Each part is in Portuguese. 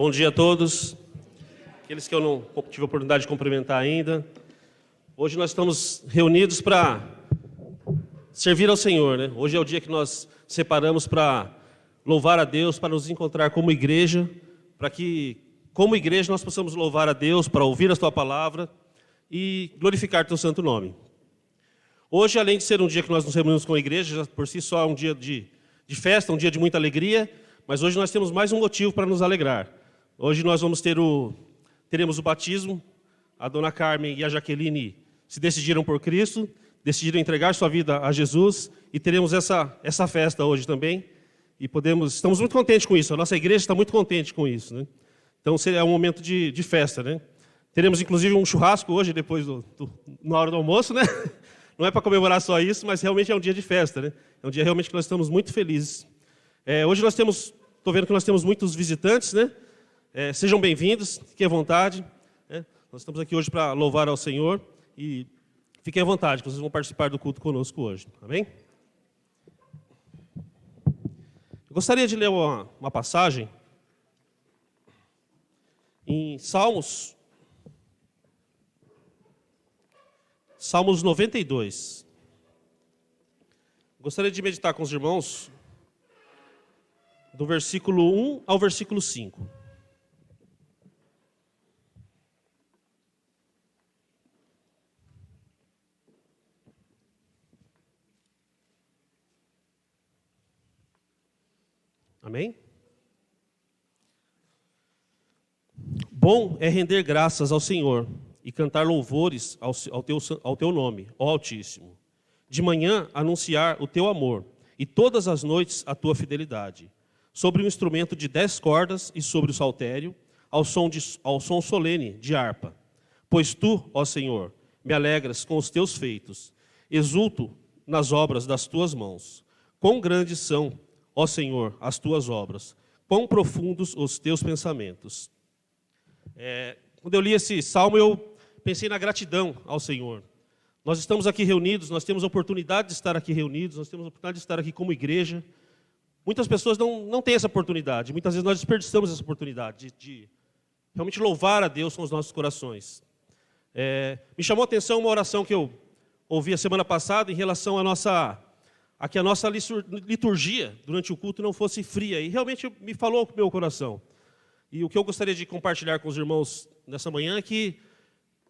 Bom dia a todos, aqueles que eu não tive a oportunidade de cumprimentar ainda. Hoje nós estamos reunidos para servir ao Senhor, né? Hoje é o dia que nós separamos para louvar a Deus, para nos encontrar como igreja, para que, como igreja, nós possamos louvar a Deus, para ouvir a Sua palavra e glorificar Teu santo nome. Hoje, além de ser um dia que nós nos reunimos com a igreja, já por si só é um dia de festa, um dia de muita alegria, mas hoje nós temos mais um motivo para nos alegrar. Hoje nós vamos teremos o batismo. A dona Carmen e a Jaqueline se decidiram por Cristo, decidiram entregar sua vida a Jesus e teremos essa festa hoje também. E estamos muito contentes com isso, a nossa igreja está muito contente com isso, né? Então é um momento de festa, né? Teremos inclusive um churrasco hoje, depois na hora do almoço, né? Não é para comemorar só isso, mas realmente é um dia de festa, né? É um dia realmente que nós estamos muito felizes. Hoje estou vendo que nós temos muitos visitantes, né? Sejam bem-vindos, fiquem à vontade. Nós estamos aqui hoje para louvar ao Senhor e fiquem à vontade, que vocês vão participar do culto conosco hoje, amém? Eu gostaria de ler uma passagem em Salmos 92. Gostaria de meditar com os irmãos do versículo 1 ao versículo 5. Amém? Bom é render graças ao Senhor e cantar louvores ao teu nome, ó Altíssimo. De manhã anunciar o teu amor e todas as noites a tua fidelidade. Sobre um instrumento de 10 cordas e sobre o saltério, ao som solene de harpa. Pois tu, ó Senhor, me alegras com os teus feitos, exulto nas obras das tuas mãos. Quão grandes são, ó Senhor, as tuas obras, quão profundos os teus pensamentos. Quando eu li esse salmo, eu pensei na gratidão ao Senhor. Nós estamos aqui reunidos, nós temos a oportunidade de estar aqui reunidos, nós temos a oportunidade de estar aqui como igreja. Muitas pessoas não têm essa oportunidade, muitas vezes nós desperdiçamos essa oportunidade de realmente louvar a Deus com os nossos corações. Me chamou a atenção uma oração que eu ouvi a semana passada em relação a que a nossa liturgia durante o culto não fosse fria, e realmente me falou com o meu coração. E o que eu gostaria de compartilhar com os irmãos nessa manhã é que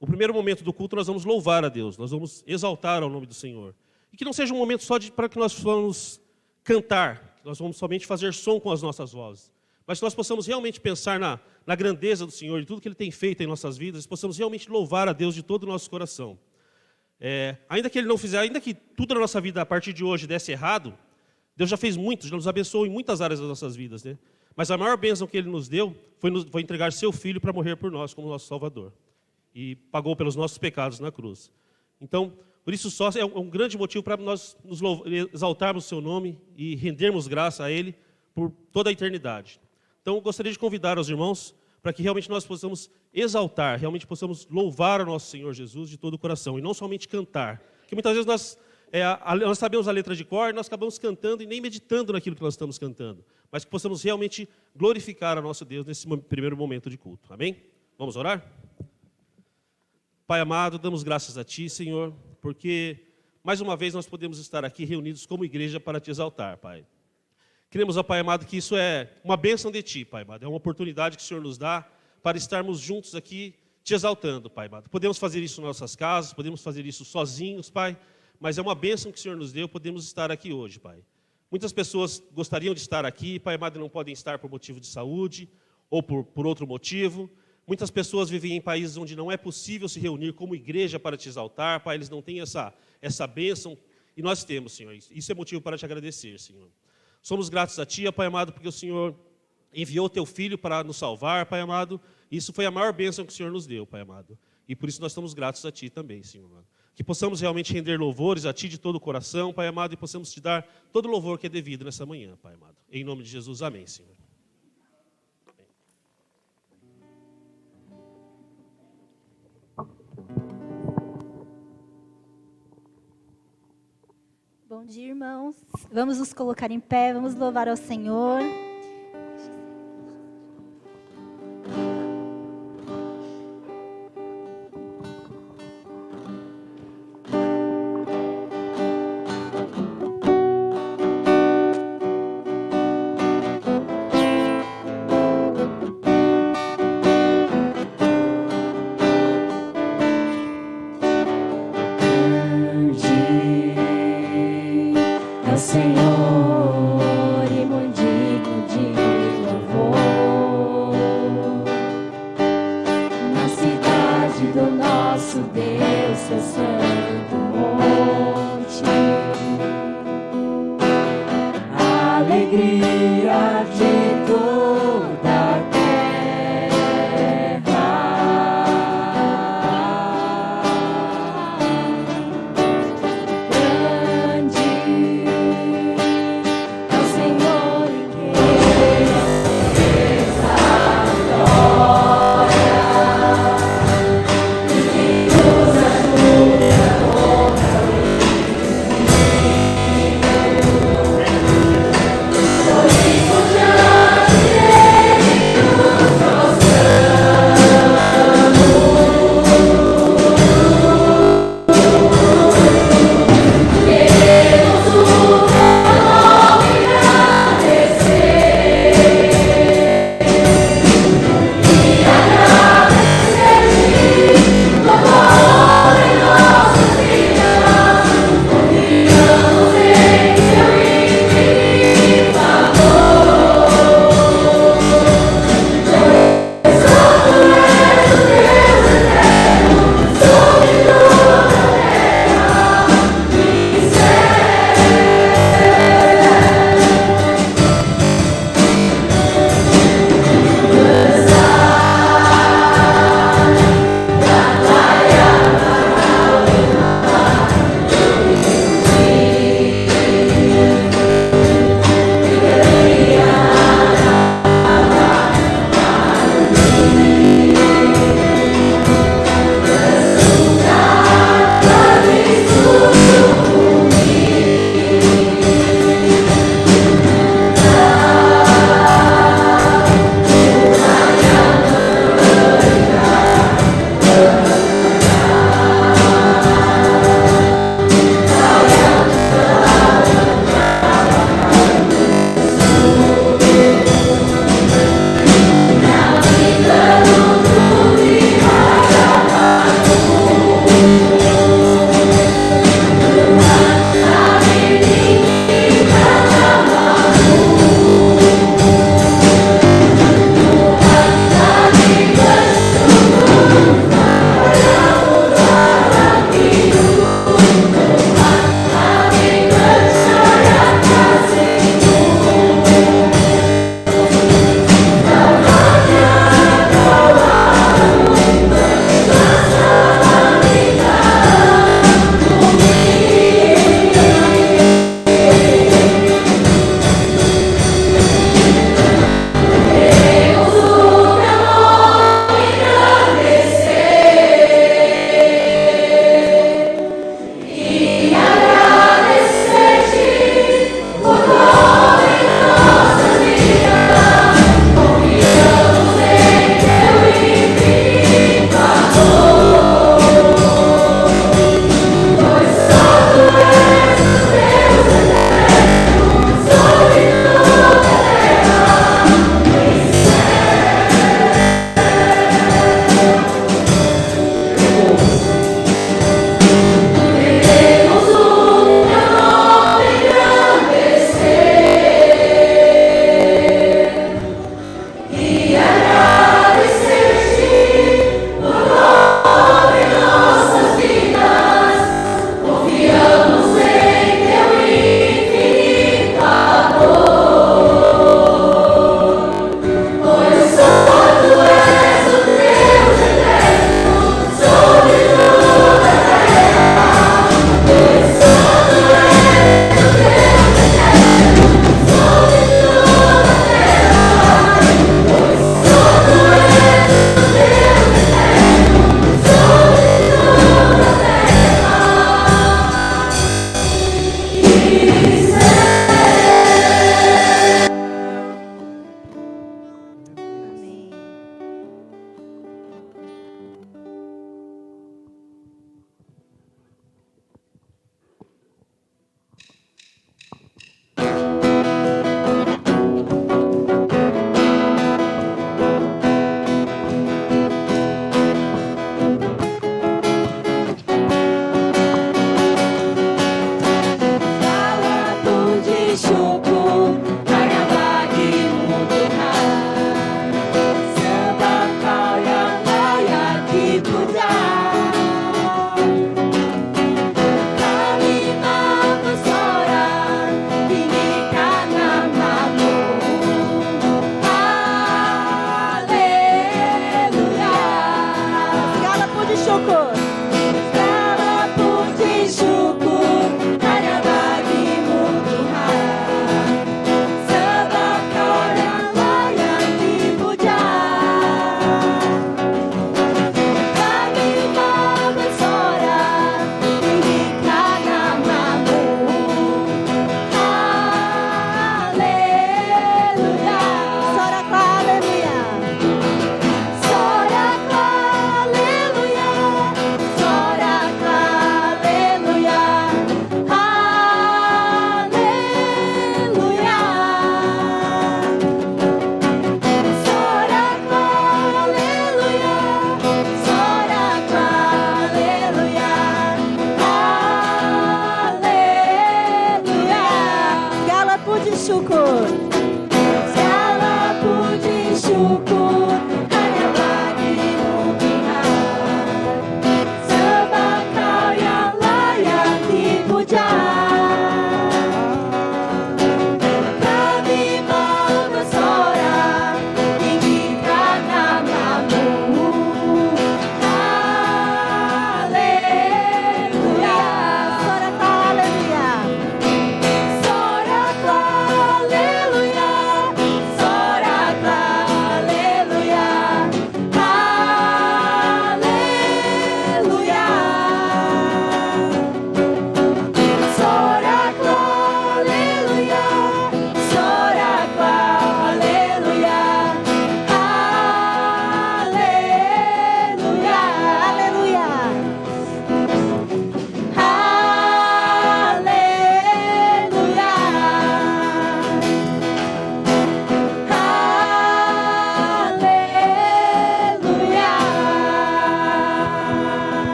o primeiro momento do culto nós vamos louvar a Deus, nós vamos exaltar ao nome do Senhor. E que não seja um momento só para que nós vamos cantar, que nós vamos somente fazer som com as nossas vozes, mas que nós possamos realmente pensar na grandeza do Senhor, de tudo que Ele tem feito em nossas vidas, e possamos realmente louvar a Deus de todo o nosso coração. Ainda que Ele não fizer, ainda que tudo na nossa vida a partir de hoje desse errado, Deus já fez muito, já nos abençoou em muitas áreas das nossas vidas, né? Mas a maior bênção que Ele nos deu foi entregar seu Filho para morrer por nós como nosso Salvador. E pagou pelos nossos pecados na cruz. Então, por isso só é um grande motivo para nós exaltarmos o seu nome e rendermos graça a Ele por toda a eternidade. Então, eu gostaria de convidar os irmãos para que realmente nós possamos exaltar, realmente possamos louvar o nosso Senhor Jesus de todo o coração, e não somente cantar. Porque muitas vezes nós sabemos a letra de cor, nós acabamos cantando e nem meditando naquilo que nós estamos cantando. Mas que possamos realmente glorificar a nosso Deus nesse primeiro momento de culto. Amém? Vamos orar? Pai amado, damos graças a Ti, Senhor, porque mais uma vez nós podemos estar aqui reunidos como igreja para Te exaltar, Pai. Queremos, ó Pai amado, que isso é uma bênção de Ti, Pai amado. É uma oportunidade que o Senhor nos dá para estarmos juntos aqui Te exaltando, Pai amado. Podemos fazer isso em nossas casas, podemos fazer isso sozinhos, Pai, mas é uma bênção que o Senhor nos deu, podemos estar aqui hoje, Pai. Muitas pessoas gostariam de estar aqui, Pai amado, e não podem estar por motivo de saúde ou por outro motivo. Muitas pessoas vivem em países onde não é possível se reunir como igreja para Te exaltar, Pai, eles não têm essa bênção, e nós temos, Senhor. Isso é motivo para Te agradecer, Senhor. Somos gratos a Ti, Pai amado, porque o Senhor enviou Teu Filho para nos salvar, Pai amado. Isso foi a maior bênção que o Senhor nos deu, Pai amado. E por isso nós estamos gratos a Ti também, Senhor amado. Que possamos realmente render louvores a Ti de todo o coração, Pai amado, e possamos Te dar todo o louvor que é devido nessa manhã, Pai amado. Em nome de Jesus, amém, Senhor. Bom dia, irmãos. Vamos nos colocar em pé, vamos louvar ao Senhor. nosso Deus, seu santo monte. Alegria de toda a terra. Grande é o Senhor em quem nos ajuda.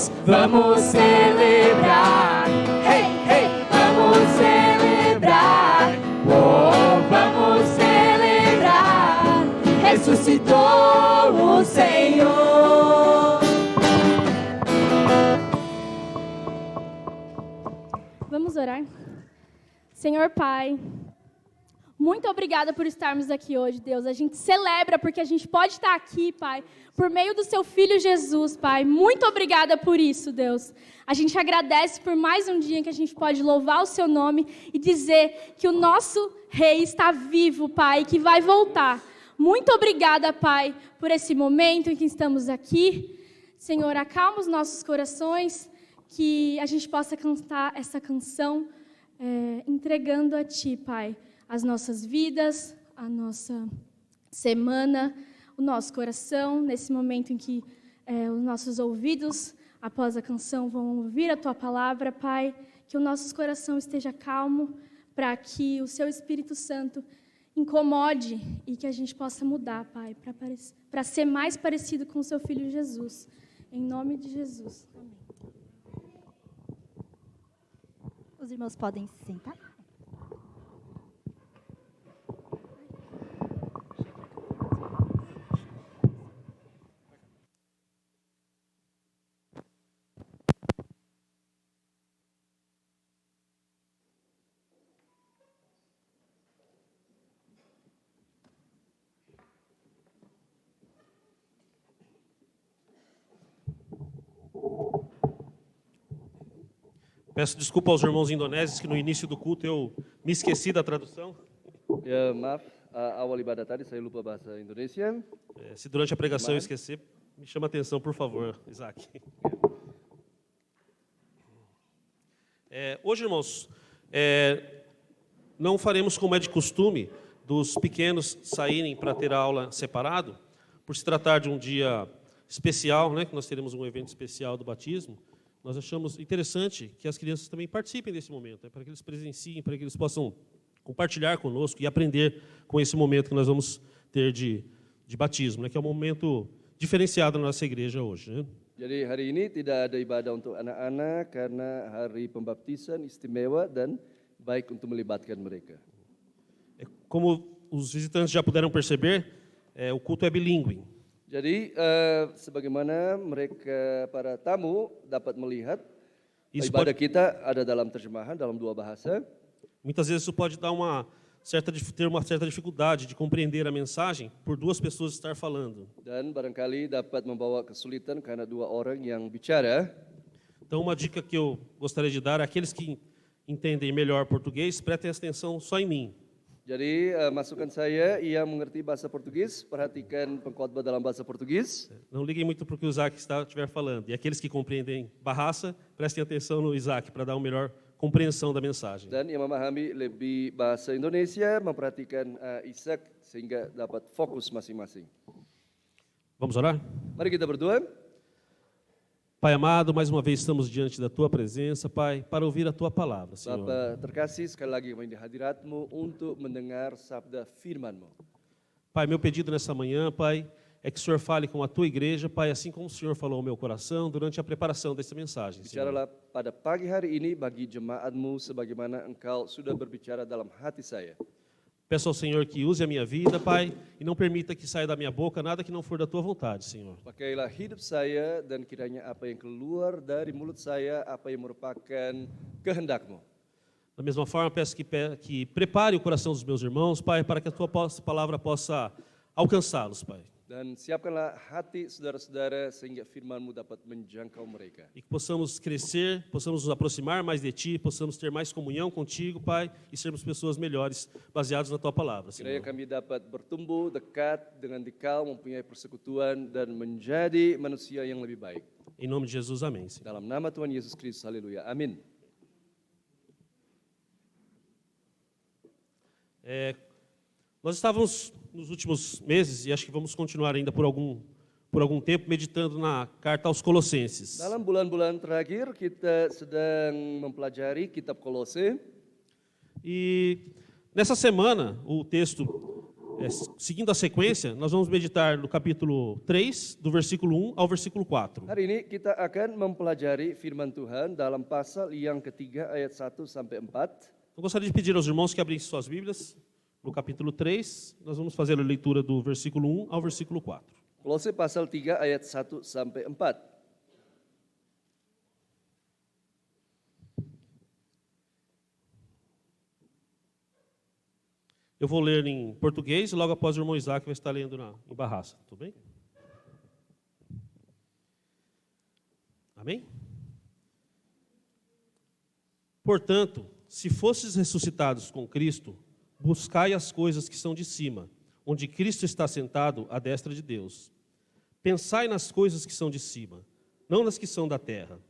Jesus, vamos celebrar. Hey, hey, vamos celebrar. Oh, vamos celebrar. Ressuscitou o Senhor. Vamos orar. Senhor Pai, muito obrigada por estarmos aqui hoje, Deus. A gente celebra porque a gente pode estar aqui, Pai, por meio do Seu Filho Jesus, Pai. Muito obrigada por isso, Deus. A gente agradece por mais um dia em que a gente pode louvar o Seu nome e dizer que o nosso Rei está vivo, Pai, e que vai voltar. Muito obrigada, Pai, por esse momento em que estamos aqui. Senhor, acalma os nossos corações, que a gente possa cantar essa canção entregando a Ti, Pai, as nossas vidas, a nossa semana, o nosso coração, nesse momento em que os nossos ouvidos, após a canção, vão ouvir a Tua palavra, Pai, que o nosso coração esteja calmo, para que o Seu Espírito Santo incomode e que a gente possa mudar, Pai, para ser mais parecido com o Seu Filho Jesus. Em nome de Jesus. Amém. Os irmãos podem se sentar. Peço desculpa aos irmãos indonésios que no início do culto eu me esqueci da tradução. Ya, maaf, awal ibadah tadi saya lupa bahasa Indonesia. Se durante a pregação eu esquecer, me chama a atenção, por favor, Isaac. Hoje, irmãos, não faremos como é de costume dos pequenos saírem para ter a aula separado, por se tratar de um dia especial, né, que nós teremos um evento especial do batismo. Nós achamos interessante que as crianças também participem desse momento, para que eles presenciem, para que eles possam compartilhar conosco e aprender com esse momento que nós vamos ter de batismo, né, que é um momento diferenciado na nossa igreja hoje, né? Jadi hari ini tidak ada ibadah untuk anak-anak karena hari pembaptisan istimewa dan baik untuk melibatkan mereka. Como os visitantes já puderam perceber, o culto é bilíngue. Jadi sebagaimana mereka para tamu dapat melihat, ibadah kita ada dalam terjemahan dalam dua bahasa. Muitas vezes isso pode dar ter uma certa dificuldade de compreender a mensagem por duas pessoas estar falando. Dan barangkali dapat membawa kesulitan karena dua orang yang bicara. Então, uma dica que eu gostaria de dar àqueles que entendem melhor português, prestem atenção só em mim. Jadi masukan saya yang mengerti bahasa Portugis, perhatikan pengkhotbah dalam bahasa Portugis. Não liguem muito para o que o Isaac estiver falando. E aqueles que compreendem Bahasa, prestem atenção no Isaac para dar uma melhor compreensão da mensagem. Dan yang memahami lebih bahasa Indonesia, memperhatikan Ishak sehingga dapat fokus masing-masing. Vamos orar? Mari kita berdoa. Pai amado, mais uma vez estamos diante da Tua presença, Pai, para ouvir a Tua palavra, Senhor. Bapa terkasih, sekali lagi kami di hadirat-Mu untuk mendengar sabda firman-Mu. Pai, meu pedido nessa manhã, Pai, é que o Senhor fale com a Tua igreja, Pai, assim como o Senhor falou ao meu coração durante a preparação dessa mensagem, Senhor. Bicaralah pada pagi hari ini bagi jemaat-Mu sebagaimana Engkau sudah berbicara dalam hati saya. Peço ao Senhor que use a minha vida, Pai, e não permita que saia da minha boca nada que não for da Tua vontade, Senhor. Pakailah hidup saya dan kiranya apa yang keluar dari mulut saya, apa yang merupakan kehendak-Mu. Da mesma forma, peço que prepare o coração dos meus irmãos, Pai, para que a Tua palavra possa alcançá-los, Pai. Dan siapkanlah hati saudara-saudara sehingga firman-Mu dapat menjangkau mereka. E que possamos crescer, possamos nos aproximar mais de Ti, possamos ter mais comunhão contigo, Pai, e sermos pessoas melhores, baseados na Tua palavra, Kiranya Senhor. kami dapat bertumbuh dekat dengan Dikau, mempunyai persekutuan dan menjadi manusia yang lebih baik. Em nome de Jesus, amém, Senhor. Dalam nama Tuhan Yesus Kristus, haleluya, amin. Nós estávamos nos últimos meses, e acho que vamos continuar ainda por algum tempo, meditando na carta aos Colossenses. Dalam bulan-bulan terakhir kita sedang mempelajari kitab Kolose. E nessa semana, o texto seguindo a sequência, nós vamos meditar no capítulo 3, do versículo 1 ao versículo 4. Hari ini kita akan mempelajari firman Tuhan dalam pasal yang ketiga ayat 1 sampai 4. Eu gostaria de pedir aos irmãos que abrissem suas Bíblias no capítulo 3. Nós vamos fazer a leitura do versículo 1 ao versículo 4. Kolose pasal 3 ayat 1 sampai 4. Eu vou ler em português e logo após o irmão Isaac vai estar lendo em Barraça. Tudo bem? Amém? Portanto, se fostes ressuscitados com Cristo, buscai as coisas que são de cima, onde Cristo está sentado à destra de Deus. Pensai nas coisas que são de cima, não nas que são da terra,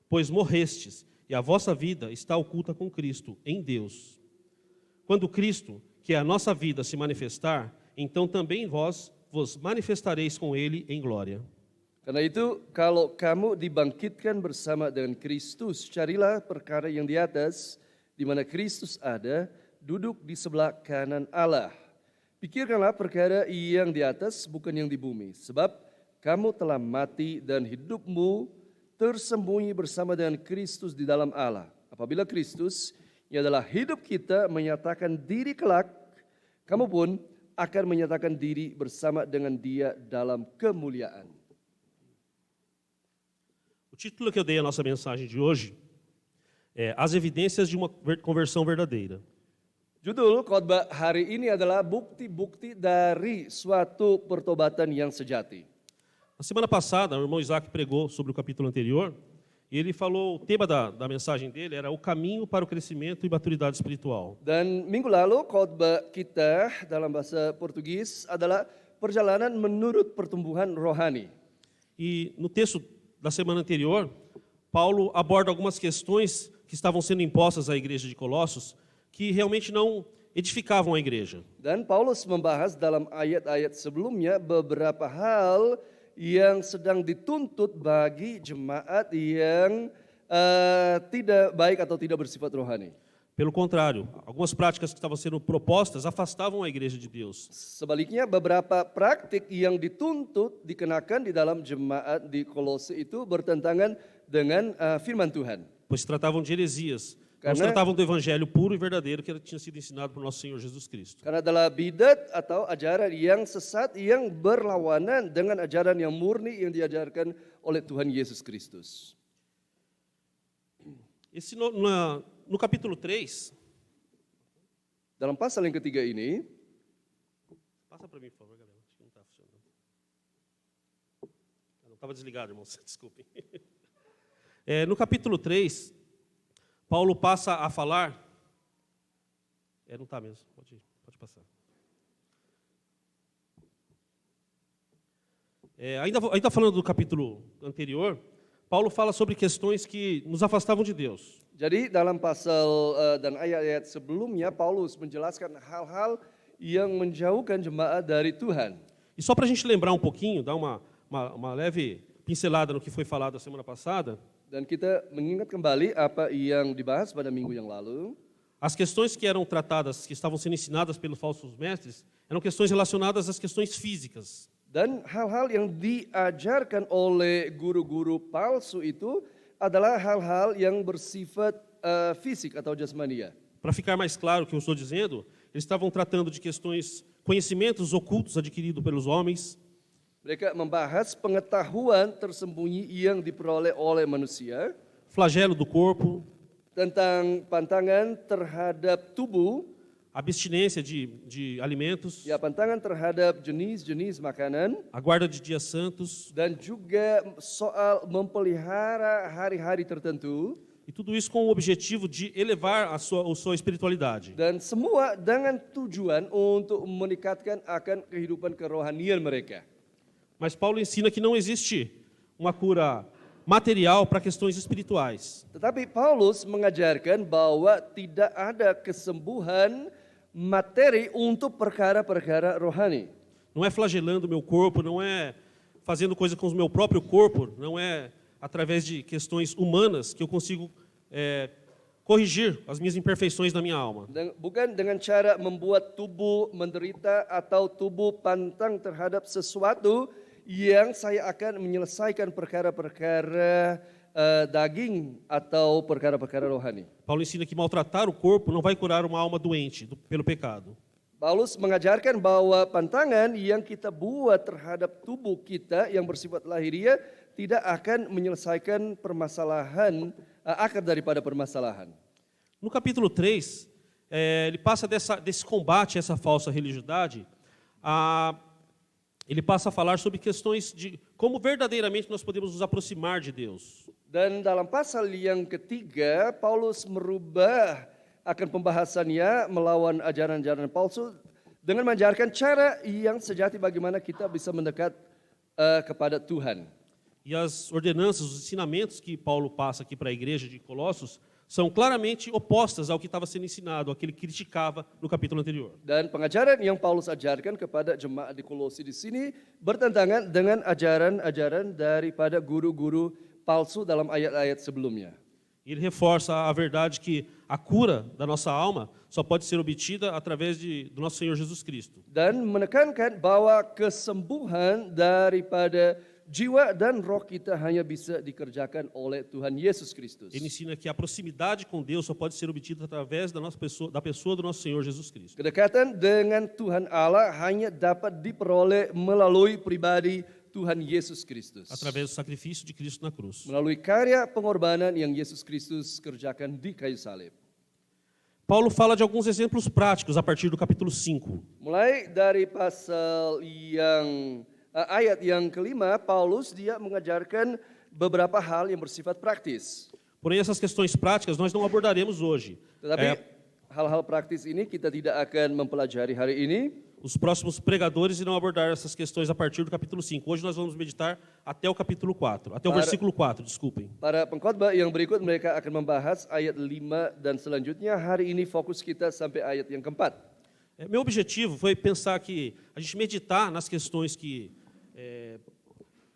pois morrestes, e a vossa vida está oculta com Cristo, em Deus. Quando Cristo, que é a nossa vida, se manifestar, então também vós vos manifestareis com Ele em glória. Karena itu, kalau kamu dibangkitkan bersama dengan Kristus, carilah perkara yang di atas, di mana Kristus ada, duduk di sebelah kanan Allah. Pikirkanlah perkara yang di atas, bukan yang di bumi. Sebab kamu telah mati dan hidupmu tersembunyi bersama dengan Kristus di dalam Allah. Apabila Kristus, yang adalah hidup kita, menyatakan diri kelak, kamu pun akan menyatakan diri bersama dengan Dia dalam kemuliaan. O título que eu dei à nossa mensagem de hoje é As Evidências de uma Conversão Verdadeira. Judul khotbah hari ini adalah bukti-bukti dari suatu pertobatan yang sejati. Na semana passada, o irmão Isaac pregou sobre o capítulo anterior, e ele falou, o tema da mensagem dele era o caminho para o crescimento e maturidade espiritual. Dan minggu lalu khotbah kita dalam bahasa Portugis adalah perjalanan menurut pertumbuhan rohani. E no texto da semana anterior, Paulo aborda algumas questões que estavam sendo impostas à igreja de Colossos, que realmente não edificavam a igreja. Dan Paulus membahas dalam ayat-ayat sebelumnya beberapa hal yang sedang dituntut bagi jemaat yang tidak baik atau tidak bersifat rohani. Pelo contrário, algumas práticas que estavam sendo propostas afastavam a igreja de Deus. Sebaliknya, beberapa praktik yang dituntut dikenakan di dalam jemaat di Kolose itu bertentangan dengan firman Tuhan. Pois se tratavam de heresias. Não se tratavam do evangelho puro e verdadeiro que tinha sido ensinado por nosso Senhor Jesus Cristo. Karena adalah bidat atau ajaran yang sesat yang berlawanan dengan ajaran yang murni yang diajarkan oleh Tuhan Yesus Kristus. No capítulo 3, dalam pasal yang ketiga ini, passa para mim, por favor, galera. Acho que não está funcionando. Não estava desligado, irmãos. Desculpem. No capítulo 3, Paulo passa a falar. Não está mesmo. Pode passar. Ainda falando do capítulo anterior, Paulo fala sobre questões que nos afastavam de Deus. Jadi dalam pasal dan ayat-ayat sebelumnya, Paulus menjelaskan hal-hal yang menjauhkan jemaat dari Tuhan. E só para a gente lembrar um pouquinho, dar uma leve pincelada no que foi falado a semana passada. Dan kita mengingat kembali apa yang dibahas pada minggu yang lalu. As questões que eram tratadas, que estavam sendo ensinadas pelos falsos mestres, eram questões relacionadas às questões físicas. Dan hal-hal yang diajarkan oleh guru-guru palsu itu adalah hal-hal yang bersifat fisik atau jasmania. Para ficar mais claro o que eu estou dizendo, eles estavam tratando de questões, conhecimentos ocultos adquiridos pelos homens. Mereka membahas pengetahuan tersembunyi yang diperoleh oleh manusia. Flagelo do corpo. Tentang pantangan terhadap tubuh. Abstinência de alimentos. Ya, pantangan terhadap jenis-jenis makanan. A guarda de dias santos. Dan juga soal memelihara hari-hari tertentu. E tudo isso com o objetivo de elevar a sua espiritualidade. Dan semua dengan tujuan untuk meningkatkan akan kehidupan kerohanian mereka. Mas Paulo ensina que não existe uma cura material para questões espirituais. Tetapi Paulus mengajarkan bahwa tidak ada kesembuhan materi untuk perkara-perkara rohani. Não é flagelando o meu corpo, não é fazendo coisa com o meu próprio corpo, não é através de questões humanas que eu consigo corrigir as minhas imperfeições da minha alma. Bukan dengan cara membuat tubuh menderita atau tubuh pantang terhadap sesuatu yang saya akan menyelesaikan perkara-perkara daging atau perkara-perkara rohani. Paulo ensina que maltratar o corpo não vai curar uma alma doente pelo pecado. Paulus mengajarkan bahwa pantangan yang kita buat terhadap tubuh kita yang bersifat lahiriah tidak akan menyelesaikan permasalahan, akar daripada permasalahan. No capítulo 3, ele passa desse combate a essa falsa religiosidade, ele passa a falar sobre questões de como verdadeiramente nós podemos nos aproximar de Deus. Dan dalam pasal yang ketiga, Paulus merubah akan pembahasannya melawan ajaran-ajaran palsu dengan mengajarkan cara yang sejati bagaimana kita bisa mendekat kepada Tuhan. E as ordenanças, os ensinamentos que Paulo passa aqui para a igreja de Colossos são claramente opostas ao que estava sendo ensinado, ao que ele criticava no capítulo anterior. Dan pengajaran yang Paulus ajarkan kepada jemaat di Kolose di sini bertentangan dengan ajaran-ajaran daripada guru-guru palsu dalam ayat-ayat sebelumnya. E ele reforça a verdade que a cura da nossa alma só pode ser obtida através do nosso Senhor Jesus Cristo. Dan menekankan bahwa kesembuhan daripada jiwa dan roh kita hanya bisa dikerjakan oleh Tuhan Yesus Kristus. Ele ensina que a proximidade com Deus só pode ser obtida através da pessoa do nosso Senhor Jesus Cristo. Kedekatan dengan Tuhan Allah hanya dapat diperoleh melalui pribadi Tuhan Yesus Kristus. Através do sacrifício de Cristo na cruz. Melalui karya pengorbanan yang Yesus Kristus kerjakan di kayu salib. Paulo fala de alguns exemplos práticos a partir do capítulo 5. Mulai dari pasal yang ayat yang kelima, Paulus dia mengajarkan beberapa hal yang bersifat praktis. Porém, essas questões práticas nós não abordaremos hoje. Tetapi hal-hal praktis ini kita tidak akan mempelajari hari ini. Os próximos pregadores irão abordar essas questões a partir do capítulo 5. Hoje nós vamos meditar até o capítulo 4, até o versículo 4, desculpem. Para pengkhotbah yang berikut mereka akan membahas ayat 5 dan selanjutnya. Hari ini fokus kita sampai ayat yang keempat. Meu objetivo foi pensar que a gente meditar nas questões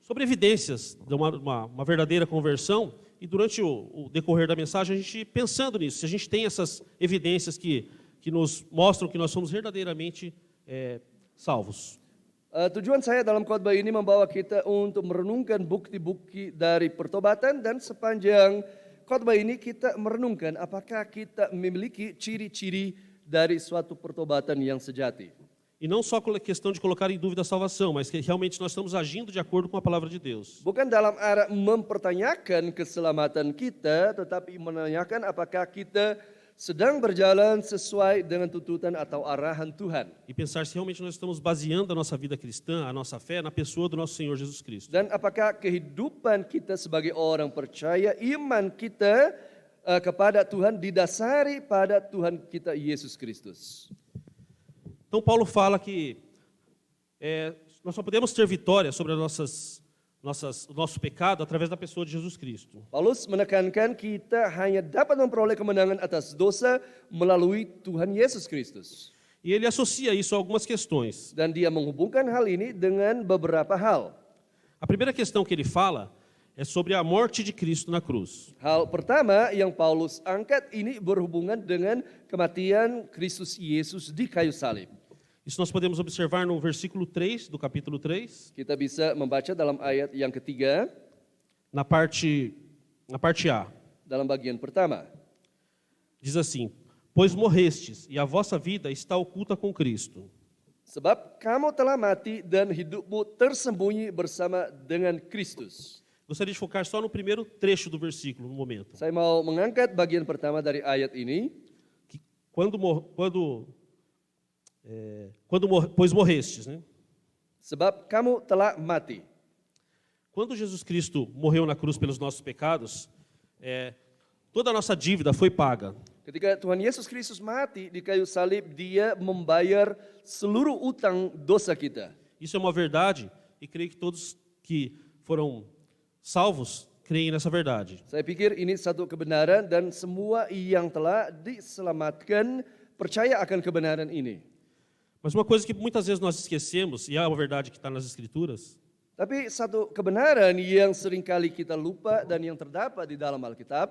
sobre evidências de uma verdadeira conversão e durante o decorrer da mensagem a gente pensando nisso, se a gente tem essas evidências que nos mostram que nós somos verdadeiramente salvos. Tujuan saya dalam khotbah ini membawa kita untuk merenungkan bukti-bukti dari pertobatan dan sepanjang khotbah ini kita merenungkan apakah kita memiliki ciri-ciri dari suatu pertobatan yang sejati. E não só a questão de colocar em dúvida a salvação, mas que realmente nós estamos agindo de acordo com a palavra de Deus. Bukan dalam arah mempertanyakan keselamatan kita, tetapi menanyakan apakah kita sedang berjalan sesuai dengan tuntutan atau arahan Tuhan. E pensar se realmente nós estamos baseando a nossa vida cristã, a nossa fé, na pessoa do nosso Senhor Jesus Cristo. Dan apakah kehidupan kita sebagai orang percaya, iman kita kepada Tuhan didasari pada Tuhan kita Yesus Kristus. Então Paulo fala que nós só podemos ter vitória sobre o nosso pecado através da pessoa de Jesus Cristo. Paulus menekankan kita hanya dapat memperoleh kemenangan atas dosa melalui Tuhan Yesus Kristus. E ele associa isso a algumas questões. Dan dia menghubungkan hal ini dengan beberapa hal. A primeira questão que ele fala é sobre a morte de Cristo na cruz. Hal pertama yang Paulus angkat ini berhubungan dengan kematian Kristus Yesus di kayu salib. Isso nós podemos observar no versículo 3 do capítulo 3. Kita bisa membaca dalam ayat yang ketiga. Na parte A. Dalam bagian pertama. Diz assim: pois morrestes e a vossa vida está oculta com Cristo. Sebab kamu telah mati dan hidupmu tersembunyi bersama dengan Kristus. Gostaria de focar só no primeiro trecho do versículo no momento. Saya mau mengangkat bagian pertama dari ayat ini. Que pois morrestes, né? Sebab kamu telah mati. Quando Jesus Cristo morreu na cruz pelos nossos pecados, toda a nossa dívida foi paga. Ketika Tuhan Yesus Kristus mati di kayu salib, dia membayar seluruh utang dosa kita. Isso é uma verdade e creio que todos que foram salvos creem nessa verdade. Saya pikir ini satu kebenaran dan semua yang telah diselamatkan percaya akan kebenaran ini. Mas uma coisa que muitas vezes nós esquecemos, e é uma verdade que está nas Escrituras, tapi satu kebenaran yang seringkali kita lupa dan yang terdapat di dalam Alkitab,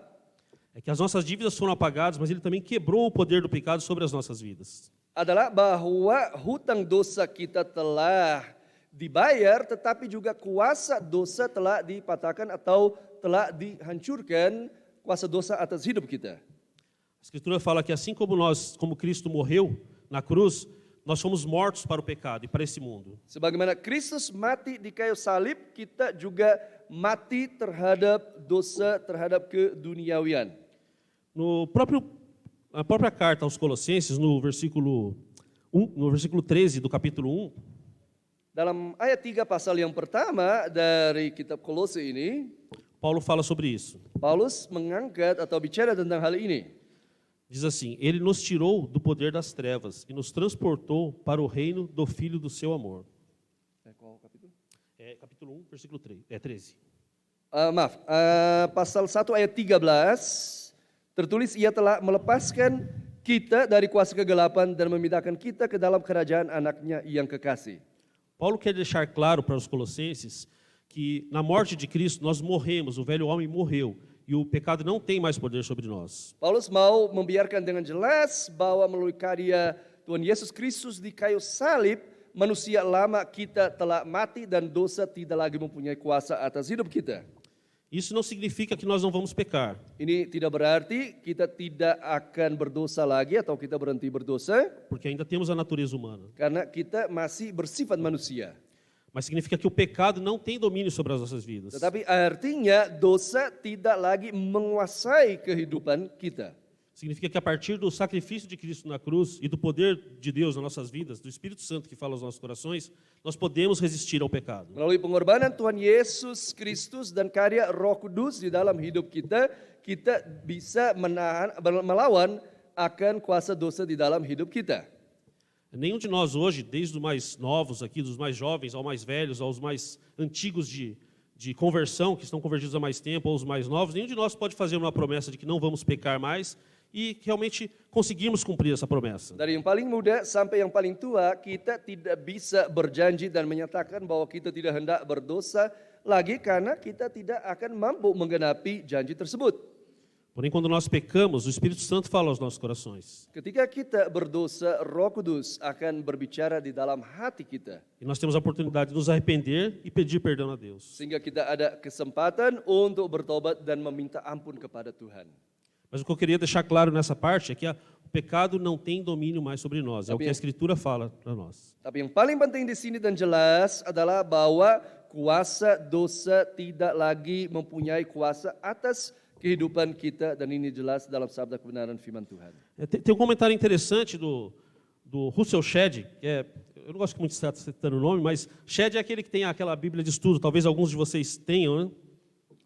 é que as nossas dívidas foram apagadas, mas Ele também quebrou o poder do pecado sobre as nossas vidas. adalah bahwa hutang dosa kita telah dibayar, tetapi juga kuasa dosa telah dipatahkan atau telah dihancurkan, kuasa dosa atas hidup kita. A Escritura fala que assim como Cristo morreu na cruz, nós fomos mortos para o pecado e para esse mundo. Sebagaimana Kristus mati di kayu salib, kita juga mati terhadap dosa, terhadap keduniawian. Na própria carta aos Colossenses, no versículo 13 do capítulo 1, Dalam ayat 3 pasal yang pertama dari kitab Kolose ini, Paulo fala sobre isso. Paulus mengangkat atau bicara tentang hal ini. Diz assim: Ele nos tirou do poder das trevas e nos transportou para o reino do Filho do seu amor. Qual capítulo? Capítulo 1, versículo 13. Pasal 1 ayat 13, tertulis ia telah melepaskan kita dari kuasa kegelapan dan memindahkan kita ke dalam kerajaan anaknya yang kekasih. Paulo quer deixar claro para os colossenses que na morte de Cristo nós morremos, o velho homem morreu e o pecado não tem mais poder sobre nós. Paulus mau membiarkan dengan jelas bahwa melalui karya Tuhan Yesus Kristus di kayu salib, manusia lama kita telah mati dan dosa tidak lagi mempunyai kuasa atas hidup kita. Isso não significa que nós não vamos pecar. Ini tidak berarti kita tidak akan berdosa lagi atau kita berhenti berdosa, Porque ainda temos a natureza humana. karena kita masih bersifat manusia. Mas significa que o pecado não tem domínio sobre as nossas vidas. Tetapi artinya dosa tidak lagi menguasai kehidupan kita. Significa que a partir do sacrifício de Cristo na cruz e do poder de Deus nas nossas vidas, do Espírito Santo que fala aos nossos corações, nós podemos resistir ao pecado. Melalui pengorbanan Tuhan Yesus Kristus dan karya Roh Kudus di dalam hidup kita, kita bisa melawan akan kuasa dosa di dalam hidup kita. Nenhum de nós hoje, desde os mais novos aqui, dos mais jovens aos mais velhos, aos mais antigos de conversão, que estão convertidos há mais tempo, ou os mais novos, nenhum de nós pode fazer uma promessa de que não vamos pecar mais e realmente conseguirmos cumprir essa promessa. Dari yang paling muda sampai yang paling tua, kita tidak bisa berjanji dan menyatakan bahwa kita tidak hendak berdosa lagi karena kita tidak akan mampu menggenapi janji tersebut. Porém, quando nós pecamos, o Espírito Santo fala aos nossos corações. Ketika kita berdosa, Roh Kudus akan berbicara di dalam hati kita. E nós temos a oportunidade de nos arrepender e pedir perdão a Deus. Sehingga kita ada kesempatan untuk bertobat dan meminta ampun kepada Tuhan. Mas o que eu queria deixar claro nessa parte é que o pecado não tem domínio mais sobre nós. É o que a Escritura fala para nós. Tapi yang paling penting di sini dan jelas adalah bahwa kuasa dosa tidak lagi mempunyai kuasa atas kehidupan kita, dan ini jelas dalam sabda kebenaran firman Tuhan. Tem um comentário interessante do Russell Shedd, que eu não gosto muito de estar citando o nome, mas Shedd é aquele que tem aquela Bíblia de estudo, talvez alguns de vocês tenham, né?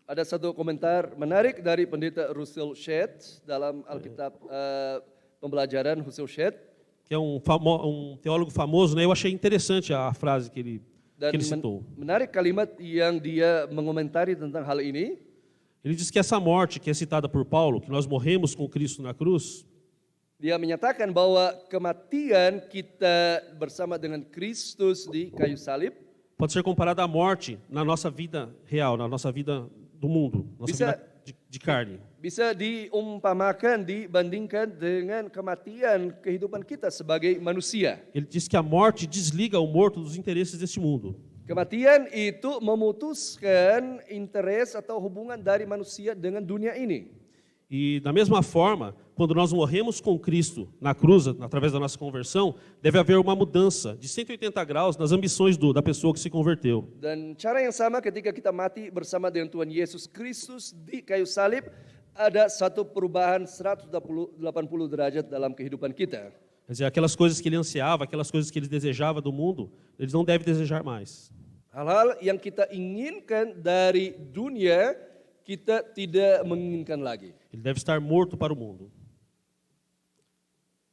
Ada satu komentar menarik dari pendeta Russell Shedd dalam Alkitab pembelajaran Russell Shedd. Que é um teólogo famoso, né? Eu achei interessante a frase que ele citou. Menarik kalimat yang dia mengomentari tentang hal ini. Ele diz que essa morte que é citada por Paulo, que nós morremos com Cristo na cruz, dia menyatakan bahwa kematian kita bersama dengan Kristus di kayu salib pode ser comparada à morte na nossa vida real, na nossa vida do mundo, nossa vida de carne. Bisa diumpamakan, dibandingkan dengan kematian kehidupan kita sebagai manusia. Ele diz que a morte desliga o morto dos interesses deste mundo. Kematian itu memutuskan interes atau hubungan dari manusia dengan dunia ini. E da mesma forma, quando nós morremos com Cristo na cruz, através da nossa conversão, deve haver uma mudança de 180 graus nas ambições da pessoa que se converteu. Dan cara yang sama ketika kita mati bersama dengan Tuhan Yesus Kristus di kayu salib, ada satu perubahan 180 derajat dalam kehidupan kita. Quer dizer, aquelas coisas que ele ansiava, aquelas coisas que ele desejava do mundo, eles não devem desejar mais. Hal-hal yang kita inginkan dari dunia, kita tidak menginginkan lagi. Ele deve estar morto para o mundo.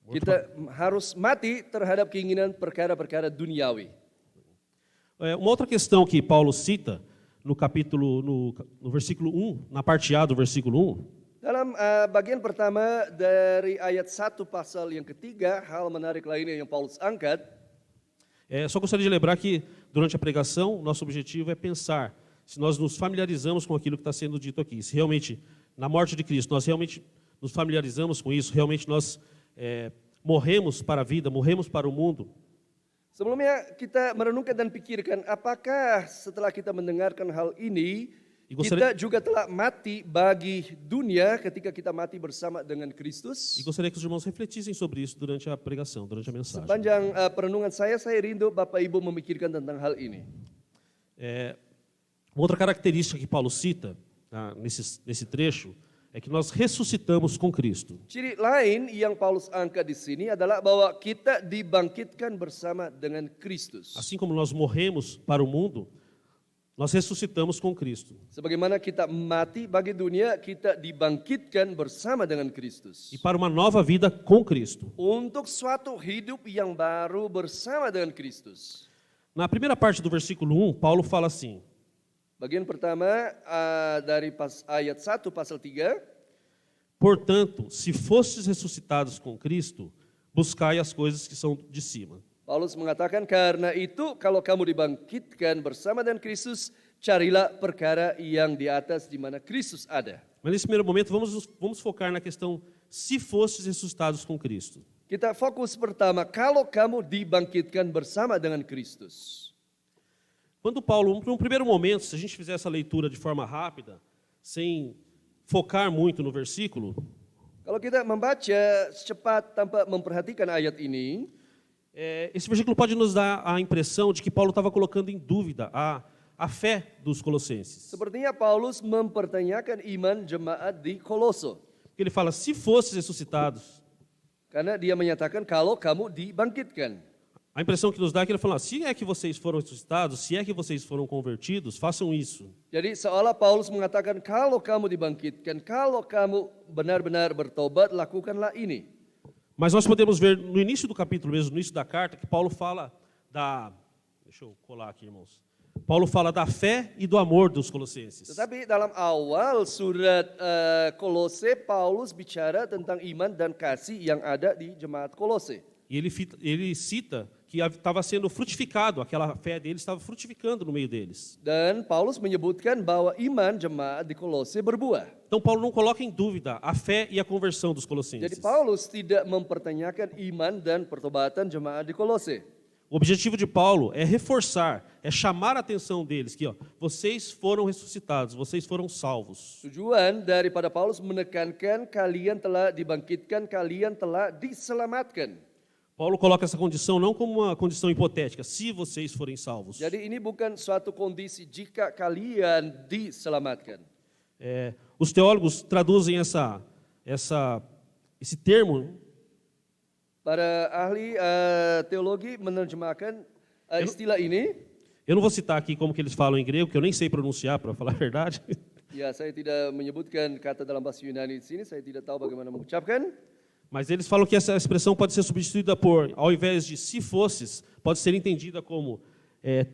Kita harus mati terhadap keinginan perkara-perkara duniawi. Uma outra questão que Paulo cita no versículo 1, na parte A do versículo 1, dalam bagian pertama dari ayat 1 pasal yang ketiga, hal menarik lainnya yang Paulus angkat. Só gostaria de lembrar que, durante a pregação, nosso objetivo é pensar se nós nos familiarizamos com aquilo que está sendo dito aqui, se realmente na morte de Cristo, nós realmente nos familiarizamos com isso, realmente nós morremos para a vida, morremos para o mundo. Sebelumnya kita merenungkan dan pikirkan apakah setelah kita mendengarkan hal ini kita juga telah mati bagi dunia ketika kita mati bersama dengan Kristus. E gostaria que os irmãos refletissem sobre isso durante a pregação, durante a mensagem. Sepanjang perenungan saya rindu Bapak Ibu memikirkan tentang hal ini. Uma outra característica que Paulo cita nesse trecho é que nós ressuscitamos com Cristo. Ciri lain yang Paulus angkat di sini adalah bahwa kita dibangkitkan bersama dengan Kristus. Assim como nós morremos para o mundo, nós ressuscitamos com Cristo. Sebagaimana kita mati bagi dunia, kita dibangkitkan bersama dengan Kristus. E para uma nova vida com Cristo. Untuk suatu hidup yang baru bersama dengan Kristus. Na primeira parte do versículo 1, Paulo fala assim: Bagian pertama dari ayat 1 pasal 3. Portanto, se fostes ressuscitados com Cristo, buscai as coisas que são de cima. Paulus mengatakan, karena itu kalau kamu dibangkitkan bersama dengan Kristus, carilah perkara yang di atas di mana Kristus ada. Mas nesse primeiro momento vamos focar na questão se fostes ressuscitados com Cristo. Kita fokus pertama, kalau kamu dibangkitkan bersama dengan Kristus. Quando Paulo, num primeiro momento, se a gente fizer essa leitura de forma rápida, sem focar muito no versículo, kalau kita membaca secepat tanpa memperhatikan ayat ini, esse versículo pode nos dar a impressão de que Paulo estava colocando em dúvida a fé dos colossenses. Sepertinya Paulus mempertanyakan iman jemaat di Koloso. Porque ele fala, se fostes ressuscitados. Karena dia menyatakan kalau kamu dibangkitkan. A impressão que nos dá é que ele fala, se é que vocês foram ressuscitados, se é que vocês foram convertidos, façam isso. Jadi seolah Paulus mengatakan kalau kamu dibangkitkan, kalau kamu benar-benar bertobat, lakukanlah ini. Mas nós podemos ver no início do capítulo mesmo, no início da carta, que Paulo fala deixa eu colar aqui, irmãos. Paulo fala da fé e do amor dos colossenses. Tetapi dalam awal surat Kolose, Paulus bicara tentang iman dan kasih yang ada di jemaat Kolose. E ele cita que estava sendo frutificado, aquela fé deles estava frutificando no meio deles. Dan Paulus menyebutkan bahwa iman jemaat di Kolose berbuah. Então Paulo não coloca em dúvida a fé e a conversão dos colossenses. Jadi Paulus tidak mempertanyakan iman dan pertobatan jemaat di Kolose. O objetivo de Paulo é reforçar, é chamar a atenção deles que vocês foram ressuscitados, vocês foram salvos. Tujuan daripada Paulus menekankan kalian telah dibangkitkan, kalian telah diselamatkan. Paulo coloca essa condição não como uma condição hipotética, se vocês forem salvos. Jadi ini bukan suatu kondisi jika kalian diselamatkan. Os teólogos traduzem esse termo. Para ahli teologi menerjemahkan istilah ini. Eu não vou citar aqui como que eles falam em grego, que eu nem sei pronunciar, para falar a verdade. Ya, saya tidak menyebutkan kata dalam bahasa Yunani di sini, saya tidak tahu bagaimana mengucapkan. Mas eles falam que essa expressão pode ser substituída por, ao invés de se fosses, pode ser entendida como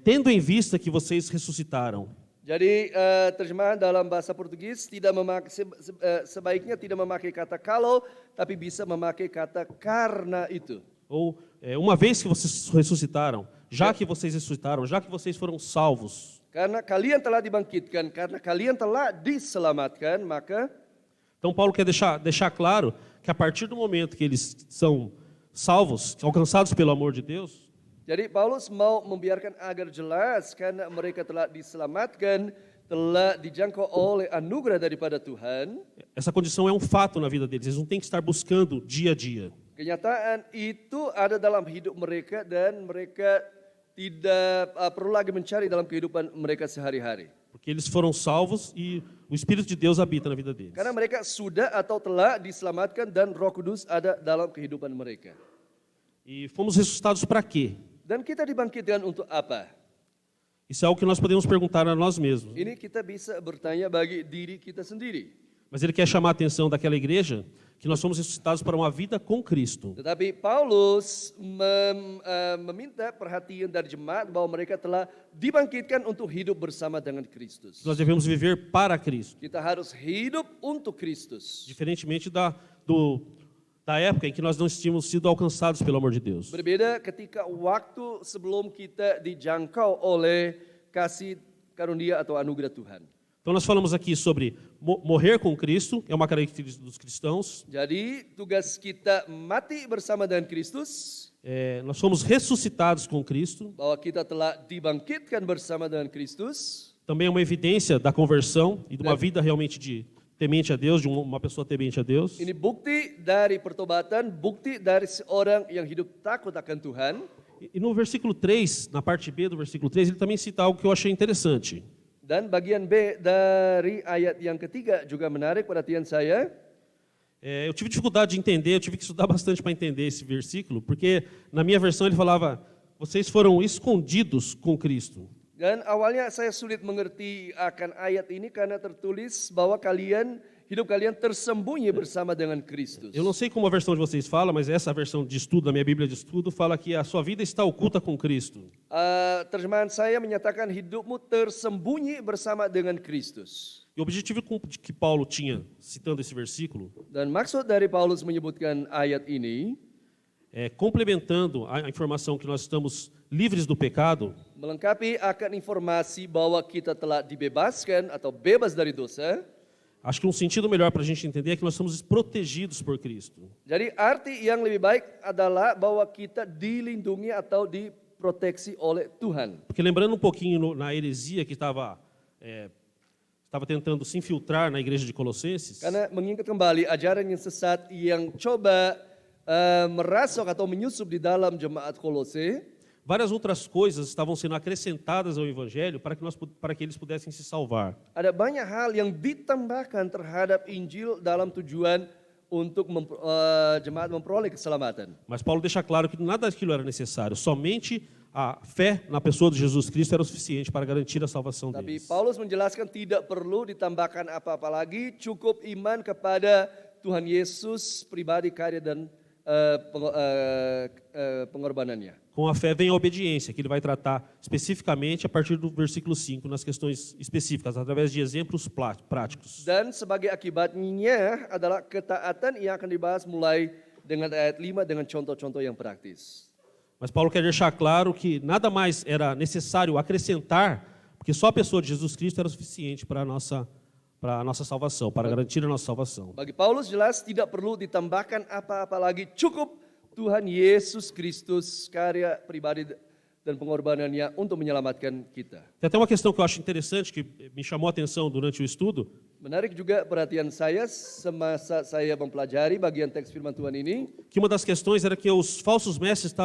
tendo em vista que vocês ressuscitaram. Jadi terjemahan dalam bahasa Portugis sebaiknya tidak memakai kata kalau, tapi bisa memakai kata karena itu. Ou uma vez que vocês ressuscitaram, já que vocês ressuscitaram, já que vocês foram salvos. Karena kalian telah dibangkitkan, karena kalian telah diselamatkan, maka. Então Paulo quer deixar claro que a partir do momento que eles são salvos, alcançados pelo amor de Deus. Jadi Paulus mau membiarkan agar jelas karena mereka telah diselamatkan, telah dijangkau oleh anugerah daripada Tuhan. Essa condição é um fato na vida deles, eles não têm que estar buscando dia a dia. Kenyataan itu ada dalam hidup mereka dan mereka tidak perlu lagi mencari dalam kehidupan mereka sehari-hari. Porque eles foram salvos e o Espírito de Deus habita na vida deles. Karena mereka sudah atau telah diselamatkan dan Roh Kudus ada dalam kehidupan mereka. E fomos ressuscitados para quê? Dan kita dibangkitkan untuk apa? Isso é algo que nós podemos perguntar a nós mesmos. Ini kita bisa bertanya bagi diri kita sendiri. Mas ele quer chamar a atenção daquela igreja que nós fomos ressuscitados para uma vida com Cristo. Tetapi Paulus meminta perhatian dari jemaat bahwa mereka telah dibangkitkan untuk hidup bersama dengan Kristus. Nós devemos viver para Cristo. Kita harus hidup untuk Kristus. Diferentemente da época em que nós não tínhamos sido alcançados pelo amor de Deus. Berbeda ketika waktu sebelum kita dijangkau oleh kasih karunia atau anugerah Tuhan. Então nós falamos aqui sobre morrer com Cristo, é uma característica dos cristãos. Jadi tugas kita mati bersama dengan Kristus, Nós fomos ressuscitados com Cristo. bahwa kita telah dibangkitkan bersama dengan Kristus. Também é uma evidência da conversão e de uma vida realmente de temente a Deus, de uma pessoa temente a Deus. Ini bukti dari pertobatan, bukti dari seorang yang hidup takut akan Tuhan. E no versículo 3, na parte B do versículo 3, ele também cita algo que eu achei interessante. Dan bagian B dari ayat yang ketiga juga menarik perhatian saya. Eu tive dificuldade de entender, eu tive que estudar bastante para entender esse versículo, porque na minha versão ele falava, vocês foram escondidos com Cristo. Dan awalnya saya sulit mengerti akan ayat ini karena tertulis bahwa hidup kalian tersembunyi bersama dengan Kristus. Eu não sei como a versão de vocês fala, mas essa versão de estudo, da minha Bíblia de estudo, fala que a sua vida está oculta com Cristo. Terjemahan saya menyatakan hidupmu tersembunyi bersama dengan Kristus. E o objetivo que Paulo tinha, citando esse versículo, Dan maksud dari Paulus menyebutkan ayat ini, complementando a informação que nós estamos livres do pecado, melengkapi akan informasi bahwa kita telah dibebaskan atau bebas dari dosa. acho que um sentido melhor para a gente entender é que nós somos protegidos por Cristo. Jadi arti yang lebih baik adalah bahwa kita dilindungi atau diproteksi oleh Tuhan. Porque lembrando um pouquinho na heresia que estava tentando se infiltrar na igreja de Colossenses, Karena mengingat kembali ajaran yang sesat yang coba merasuk atau menyusup di dalam jemaat Kolose, várias outras coisas estavam sendo acrescentadas ao Evangelho para que eles pudessem se salvar. ada banyak hal yang ditambahkan terhadap Injil dalam tujuan untuk jemaat memperoleh keselamatan. Mas Paulo deixa claro que nada daquilo era necessário, somente a fé na pessoa de Jesus Cristo era o suficiente para garantir a salvação Tapi deles. Paulus menjelaskan tidak perlu ditambahkan apa-apa lagi, cukup iman kepada Tuhan Yesus pribadi, karya dan pengorbanannya. Com a fé vem a obediência, que ele vai tratar especificamente a partir do versículo 5, nas questões específicas, através de exemplos práticos. Dan sebagai akibatnya adalah ketaatan yang akan dibahas mulai dengan ayat 5 dengan contoh-contoh yang praktis. Mas Paulo quer deixar claro que nada mais era necessário acrescentar, porque só a pessoa de Jesus Cristo era suficiente para a nossa salvação, para garantir a nossa salvação. Bagi Paulus jelas tidak perlu ditambahkan apa-apa lagi, cukup Tuhan Yesus Kristus, karya pribadi dan pengorbanannya untuk menyelamatkan kita. Tem até uma questão que eu acho interessante, que me chamou a atenção durante o estudo, Menarik juga perhatian saya semasa saya mempelajari bagian teks firman Tuhan ini, que uma das questões era que os falsos mestres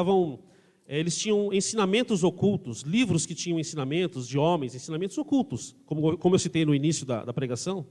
eles tinham ensinamentos ocultos, livros que tinham ensinamentos de homens, ensinamentos ocultos, como eu citei no início da pregação.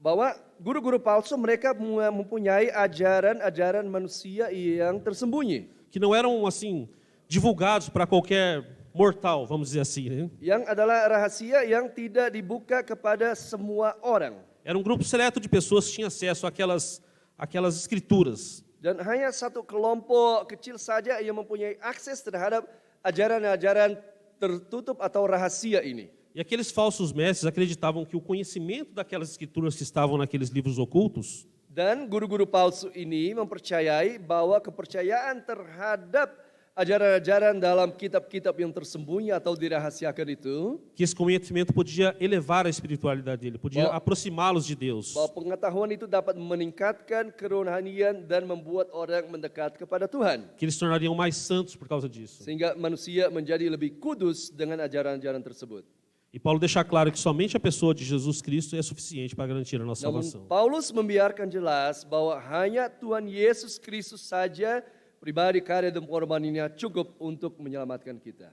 bahwa guru-guru palsu mereka mempunyai ajaran-ajaran manusia yang tersembunyi, Que não eram, assim, divulgados para qualquer mortal, vamos dizer assim, né? yang adalah rahasia yang tidak dibuka kepada semua orang. Era um grupo seleto de pessoas que tinham acesso àquelas escrituras. Dan hanya satu kelompok kecil saja yang mempunyai akses terhadap ajaran-ajaran tertutup atau rahasia ini. E aqueles falsos mestres acreditavam que o conhecimento daquelas escrituras que estavam naqueles livros ocultos Dan guru-guru palsu ini mempercayai bahwa kepercayaan terhadap ajaran-ajaran dalam kitab-kitab yang tersembunyi atau dirahasiakan itu, que esse conhecimento podia elevar a espiritualidade dele, podia aproximá-los de Deus. bahwa pengetahuan itu dapat meningkatkan kerohanian dan membuat orang mendekat kepada Tuhan. Que eles se tornariam mais santos por causa disso. Sehingga manusia menjadi lebih kudus dengan ajaran-ajaran tersebut. E Paulo deixa claro que somente a pessoa de Jesus Cristo é suficiente para garantir a nossa Namun salvação. Paulus membiarkan jelas bahwa hanya Tuhan Yesus Kristus saja pribadi, karya dan pengorbanannya cukup untuk menyelamatkan kita.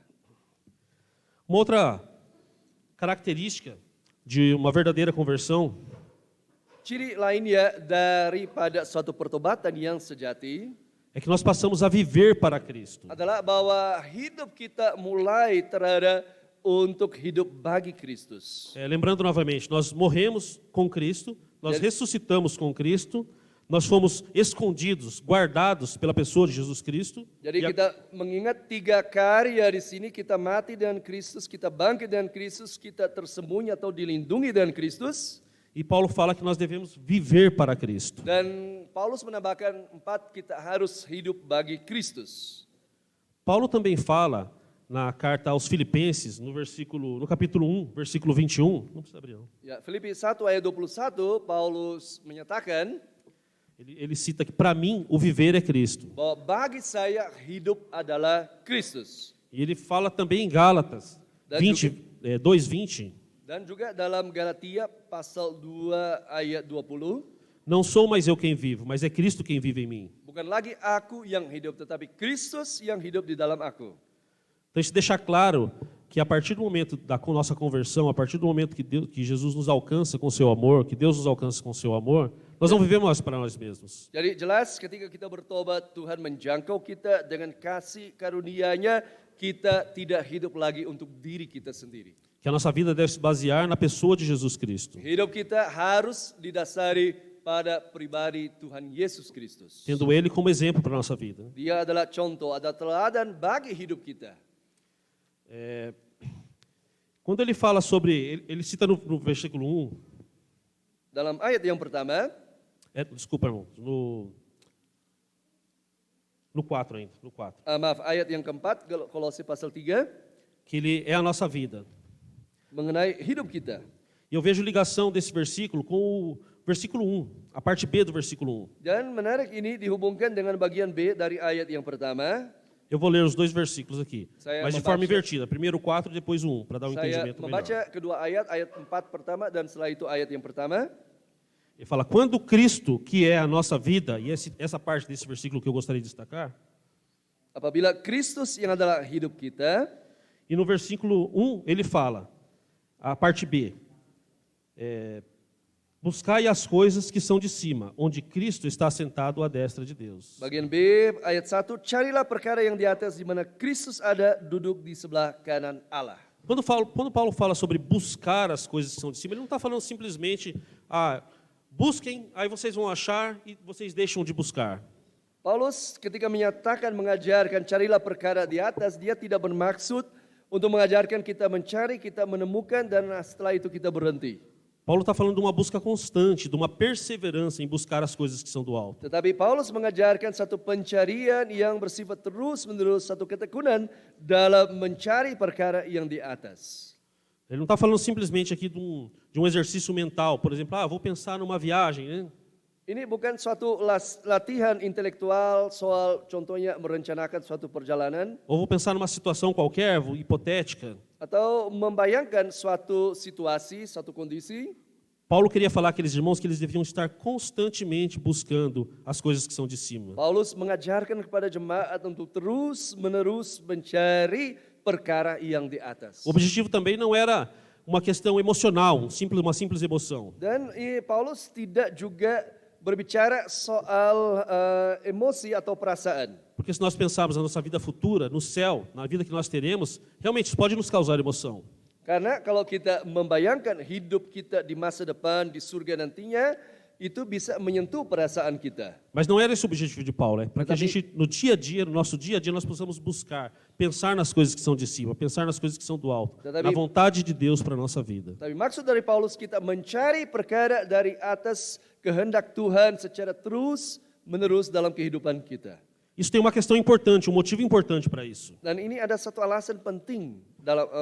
Uma outra característica de uma verdadeira conversão Ciri lainnya daripada suatu pertobatan yang sejati é que nós passamos a viver para Cristo. adalah bahwa hidup kita mulai terada untuk hidup bagi Kristus. Lembrando novamente, nós morremos com Cristo, nós ressuscitamos com Cristo, nós fomos escondidos, guardados pela pessoa de Jesus Cristo. Jadi kita mengingat tiga karya di sini, kita mati dengan Kristus, kita bangkit dengan Kristus, kita tersembunyi atau dilindungi dengan Kristus. E Paulo fala que nós devemos viver para Cristo. Dan Paulus menambahkan 4, kita harus hidup bagi Kristus. Paulo também fala na carta aos Filipenses, no capítulo 1, versículo 21. Não precisa abrir, não. Ya, Filipi 1 ayat 21, Paulus menyatakan Ele cita que, para mim, o viver é Cristo. bahwa bagi saya hidup adalah Kristus. E ele fala também em Gálatas 2:20. Dan juga dalam Galatia pasal 2 ayat 20, Não sou mais eu quem vivo, mas é Cristo quem vive em mim. bukan lagi aku yang hidup, tetapi Kristus yang hidup di dalam aku. Então, isso deixa claro que a partir do momento da nossa conversão, a partir do momento que Jesus nos alcança com o seu amor, que Deus nos alcança com o seu amor, nós não vivemos mais para nós mesmos. Jadi jelas ketika kita bertobat, Tuhan menjangkau kita dengan kasih karunia-Nya, kita tidak hidup lagi untuk diri kita sendiri. Que a nossa vida deve se basear na pessoa de Jesus Cristo, Hidup kita harus didasari pada pribadi Tuhan Yesus Kristus. tendo Ele como exemplo para a nossa vida. Dia adalah contoh, ada teladan bagi hidup kita. Quando ele fala sobre, ele cita no versículo 1, Dalam ayat yang pertama, desculpa, irmão, no 4 ainda, no 4, maaf, ayat yang keempat, Kolose pasal 3, que ele é a nossa vida. mengenai hidup kita. E eu vejo ligação desse versículo com o versículo 1, a parte B do versículo 1. Dan menarik ini dihubungkan dengan bagian B dari ayat yang pertama. Eu vou ler os dois versículos aqui, Saya mas de membaca. forma invertida. Primeiro o 4 e depois o 1, para dar um Saya entendimento melhor. membaca kedua ayat, ayat 4 pertama dan setelah itu ayat yang pertama. Ele fala, quando Cristo, que é a nossa vida, e essa parte desse versículo que eu gostaria de destacar, Apabila Kristus yang adalah hidup kita, e no versículo 1 ele fala, a parte B, buscai as coisas que são de cima, onde Cristo está sentado à destra de Deus. bagian B ayat 1, carilah perkara yang di atas di mana Kristus ada duduk di sebelah kanan Allah. Quando Paulo fala sobre buscar as coisas que são de cima, ele não está falando simplesmente, busquem, aí vocês vão achar e vocês deixam de buscar. Paulus ketika menyatakan, mengajarkan carilah perkara di atas, dia tidak bermaksud untuk mengajarkan kita mencari, kita menemukan, dan setelah itu kita berhenti. Paulo está falando de uma busca constante, de uma perseverança em buscar as coisas que são do alto. Tetapi Paulus mengajarkan satu pencarian yang bersifat terus-menerus, satu ketekunan dalam mencari perkara yang di atas. Ele não está falando simplesmente aqui de um exercício mental, por exemplo, vou pensar numa viagem, né? Ini bukan suatu latihan intelektual soal contohnya merencanakan suatu perjalanan Ou vou pensar numa situação qualquer, hipotética. atau membayangkan suatu situasi, suatu kondisi. Paulo queria falar àqueles irmãos que eles deviam estar constantemente buscando as coisas que são de cima. Paulus mengajarkan kepada jemaat untuk terus-menerus mencari perkara yang di atas. O objetivo também não era uma questão emocional, uma simples emoção. Dan Paulus tidak juga berbicara soal emosi atau perasaan. Porque se nós pensarmos na nossa vida futura, no céu, na vida que nós teremos, realmente isso pode nos causar emoção. Karena kalau kita membayangkan hidup kita di masa depan, di surga nantinya, itu bisa menyentuh perasaan kita. Mas não era esse o objetivo de Paulo, para que a gente, no dia a dia, no nosso dia a dia, nós possamos buscar, pensar nas coisas que são de cima, pensar nas coisas que são do alto, na vontade de Deus para a nossa vida. Tapi maksud dari Paulus kita mencari perkara dari atas kehendak Tuhan secara terus-menerus dalam kehidupan kita. Isso tem uma questão importante, um motivo importante para isso. Dan ini ada satu alasan penting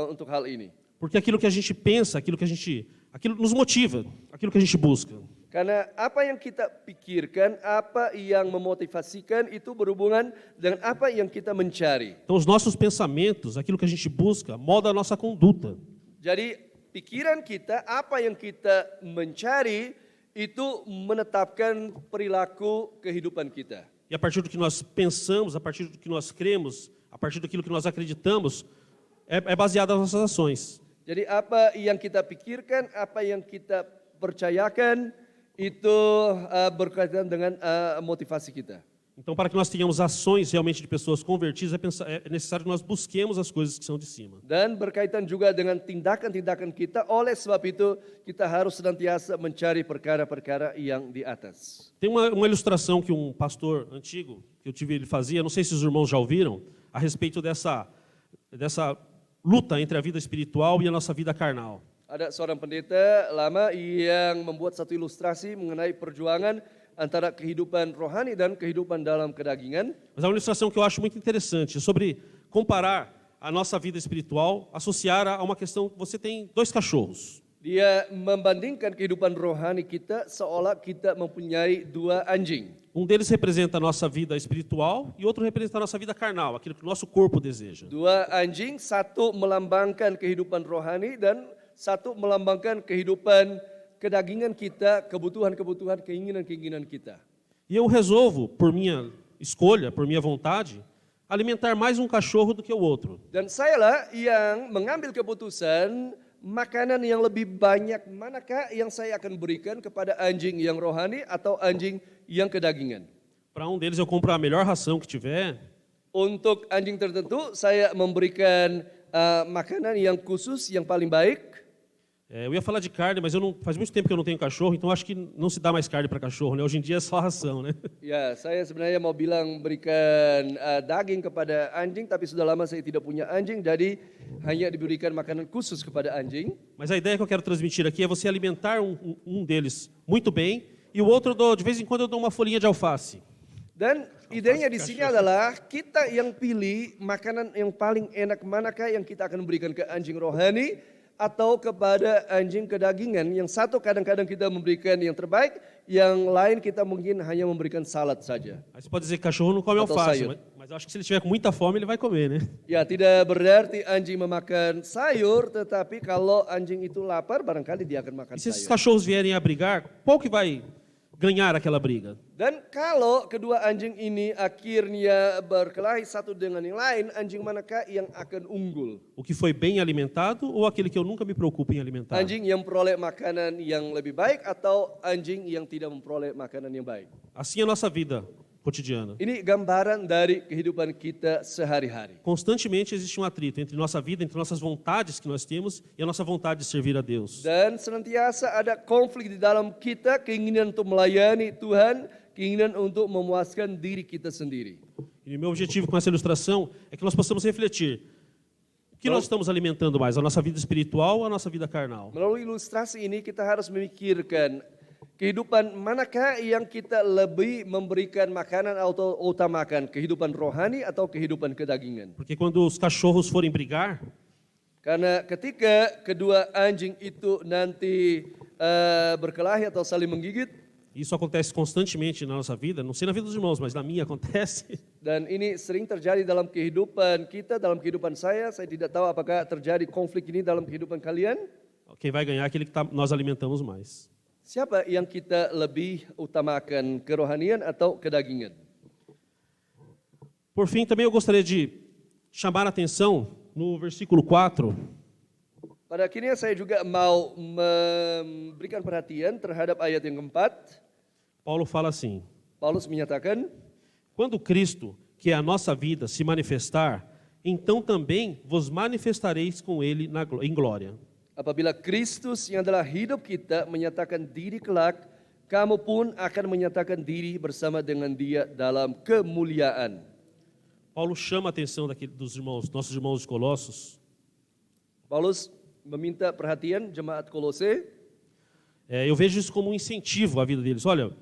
untuk hal ini. Porque aquilo que a gente pensa, aquilo nos motiva, aquilo que a gente busca. Karena apa yang kita pikirkan, apa yang memotivasikan itu berhubungan dengan apa yang kita mencari. Então os nossos pensamentos, aquilo que a gente busca, molda a nossa conduta. Jadi pikiran kita, apa yang kita mencari itu menetapkan perilaku kehidupan kita. E a partir do que nós pensamos, a partir do que nós cremos, a partir daquilo que nós acreditamos, é baseado nas nossas ações. Jadi apa yang kita pikirkan, apa yang kita percayakan itu berkaitan dengan motivasi kita. Então, para que nós tenhamos ações realmente de pessoas convertidas, é necessário que nós busquemos as coisas que são de cima. Dan berkaitan juga dengan tindakan-tindakan kita, oleh sebab itu kita harus senantiasa mencari perkara-perkara yang di atas. Tem uma ilustração que um pastor antigo, que eu tive ele fazia, não sei se os irmãos já ouviram, a respeito dessa luta entre a vida espiritual e a nossa vida carnal. Ada seorang pendeta lama yang membuat satu ilustrasi mengenai perjuangan antara kehidupan rohani dan kehidupan dalam kedagingan. Mas é uma ilustração que eu acho muito interessante, sobre comparar a nossa vida espiritual, associar a uma questão, você tem 2 cachorros. Dia membandingkan kehidupan rohani kita seolah kita mempunyai 2 anjing. Um deles representa a nossa vida espiritual e outro representa a nossa vida carnal, aquilo que o nosso corpo deseja. 2 anjing, satu melambangkan kehidupan rohani dan satu melambangkan kehidupan kedagingan kita, kebutuhan-kebutuhan, keinginan-keinginan kita. E eu resolvo, por minha escolha, por minha vontade, alimentar mais um cachorro do que o outro. Dan sayalah yang mengambil keputusan makanan yang lebih banyak manakah yang saya akan berikan kepada anjing yang rohani atau anjing yang kedagingan. Para um deles eu compro a melhor ração que tiver. Untuk anjing tertentu saya memberikan makanan yang khusus yang paling baik. Eu ia falar de carne, mas faz muito tempo que eu não tenho cachorro, então acho que não se dá mais carne para cachorro, né? Hoje em dia é só ração, né? Ya, saya sebenarnya mau bilang berikan daging kepada anjing, tapi sudah lama saya tidak punya anjing, jadi hanya diberikan makanan khusus kepada anjing. Mas a ideia que eu quero transmitir aqui é você alimentar um deles muito bem e o outro, de vez em quando, eu dou uma folhinha de alface. Dan idenya di sini adalah kita yang pilih makanan yang paling enak manakah yang kita akan berikan ke anjing rohani atau kepada anjing kedagingan. Yang satu kadang-kadang kita memberikan yang terbaik, yang lain kita mungkin hanya memberikan salad saja. Aí você pode dizer que cachorro não come Atau alface, sayur. mas eu acho que se ele tiver com muita fome, ele vai comer, né? Ya, tidak berarti anjing memakan sayur, tetapi kalau anjing itu lapar, barangkali dia akan makan E se esses sayur. cachorros vierem a brigar, qual que vai ganhar aquela briga? Dan kalau kedua anjing ini akhirnya berkelahi satu dengan yang lain, anjing manakah yang akan unggul? O que foi bem alimentado ou aquele que eu nunca me preocupo em alimentar? Anjing yang memperoleh makanan yang lebih baik atau anjing yang tidak memperoleh makanan yang baik? Assim é a nossa vida cotidiana. Ini gambaran dari kehidupan kita sehari-hari. Constantemente existe um atrito entre nossa vida, entre nossas vontades que nós temos e a nossa vontade de servir a Deus. Dan senantiasa ada konflik di dalam kita, keinginan untuk melayani Tuhan, keinginan untuk memuaskan diri kita sendiri. E o meu objetivo com essa ilustração é que nós possamos refletir. O que nós estamos alimentando mais? A nossa vida espiritual ou a nossa vida carnal? Melalui ilustrasi ini kita harus memikirkan kehidupan manakah yang kita lebih memberikan makanan atau utamakan, kehidupan rohani atau kehidupan kedagingan. Porque quando os cachorros forem brigar, Karena ketika kedua anjing itu nanti berkelahi atau saling menggigit, isso acontece constantemente na nossa vida, não sei na vida dos irmãos, mas na minha acontece. dan ini sering terjadi dalam kehidupan kita, dalam kehidupan saya tidak tahu apakah terjadi konflik ini dalam kehidupan kalian. Quem vai ganhar é aquele que nós alimentamos mais. Siapa yang kita lebih utamakan, kerohanian atau kedagingan? Por fim, também eu gostaria de chamar a atenção no versículo 4, Pada akhirnya saya juga mau memberikan perhatian terhadap ayat yang keempat. Paulo fala assim: Paulus menyatakan, quando Cristo, que é a nossa vida, se manifestar, então também vos manifestareis com ele em glória. apabila Kristus yang adalah hidup kita menyatakan diri kelak, kamu pun akan menyatakan diri bersama dengan Dia dalam kemuliaan. Paulo chama a atenção dos irmãos, nossos irmãos de Colossos. Paulus meminta perhatian jemaat Kolose. Eu vejo isso como um incentivo à vida deles. Olha,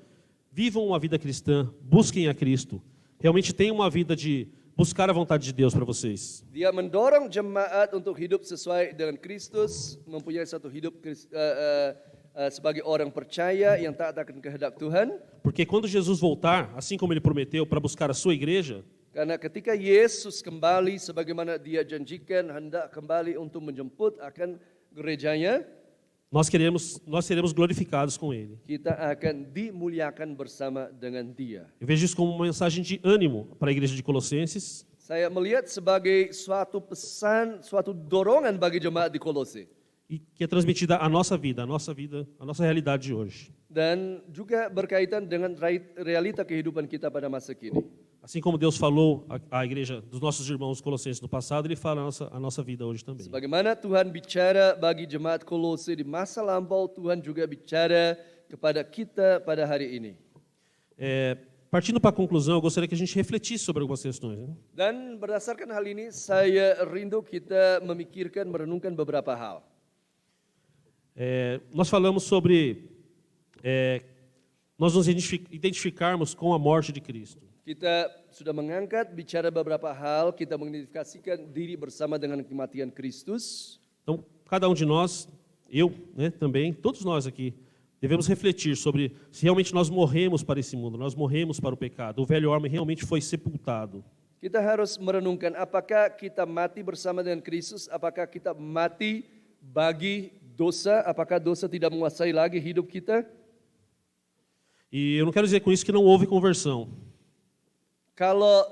vivam uma vida cristã, busquem a Cristo. Realmente tenham uma vida de buscar a vontade de Deus para vocês. Dia mendorong jemaat untuk hidup sesuai dengan Kristus, mempunyai satu hidup sebagai orang percaya yang taat akan kehendak Tuhan. Porque quando Jesus voltar, assim como ele prometeu para buscar a sua igreja, Karena ketika Yesus kembali sebagaimana Dia janjikan hendak kembali untuk menjemput akan gerejanya, nós seremos glorificados com ele. kita akan dimuliakan bersama dengan Dia. Eu vejo isso como uma mensagem de ânimo para a igreja de Colossenses. Saya melihat sebagai suatu pesan, suatu dorongan bagi jemaat di Kolose. E que é transmitida à nossa vida, a nossa realidade de hoje. Dan juga berkaitan dengan realita kehidupan kita pada masa kini. Assim como Deus falou à igreja dos nossos irmãos colossenses no passado, Ele fala a nossa vida hoje também. Sebagaimana Tuhan bicara bagi jemaat Kolose di masa lampau, Tuhan juga bicara kepada kita pada hari ini. Partindo para a conclusão, eu gostaria que a gente refletisse sobre algumas questões. Né? Dan berdasarkan hal ini, saya rindu kita memikirkan, merenungkan beberapa hal. Nós falamos sobre nós nos identificarmos com a morte de Cristo. Kita sudah mengangkat bicara beberapa hal, kita mengidentifikasikan diri bersama dengan kematian Kristus. Então, cada um de nós, eu, né, também, todos nós aqui, devemos refletir sobre se realmente nós morremos para esse mundo, nós morremos para o pecado, o velho homem realmente foi sepultado. Kita harus merenungkan apakah kita mati bersama dengan Kristus, apakah kita mati bagi dosa, apakah dosa tidak menguasai lagi hidup kita. E eu não quero dizer com isso que não houve conversão. Kalau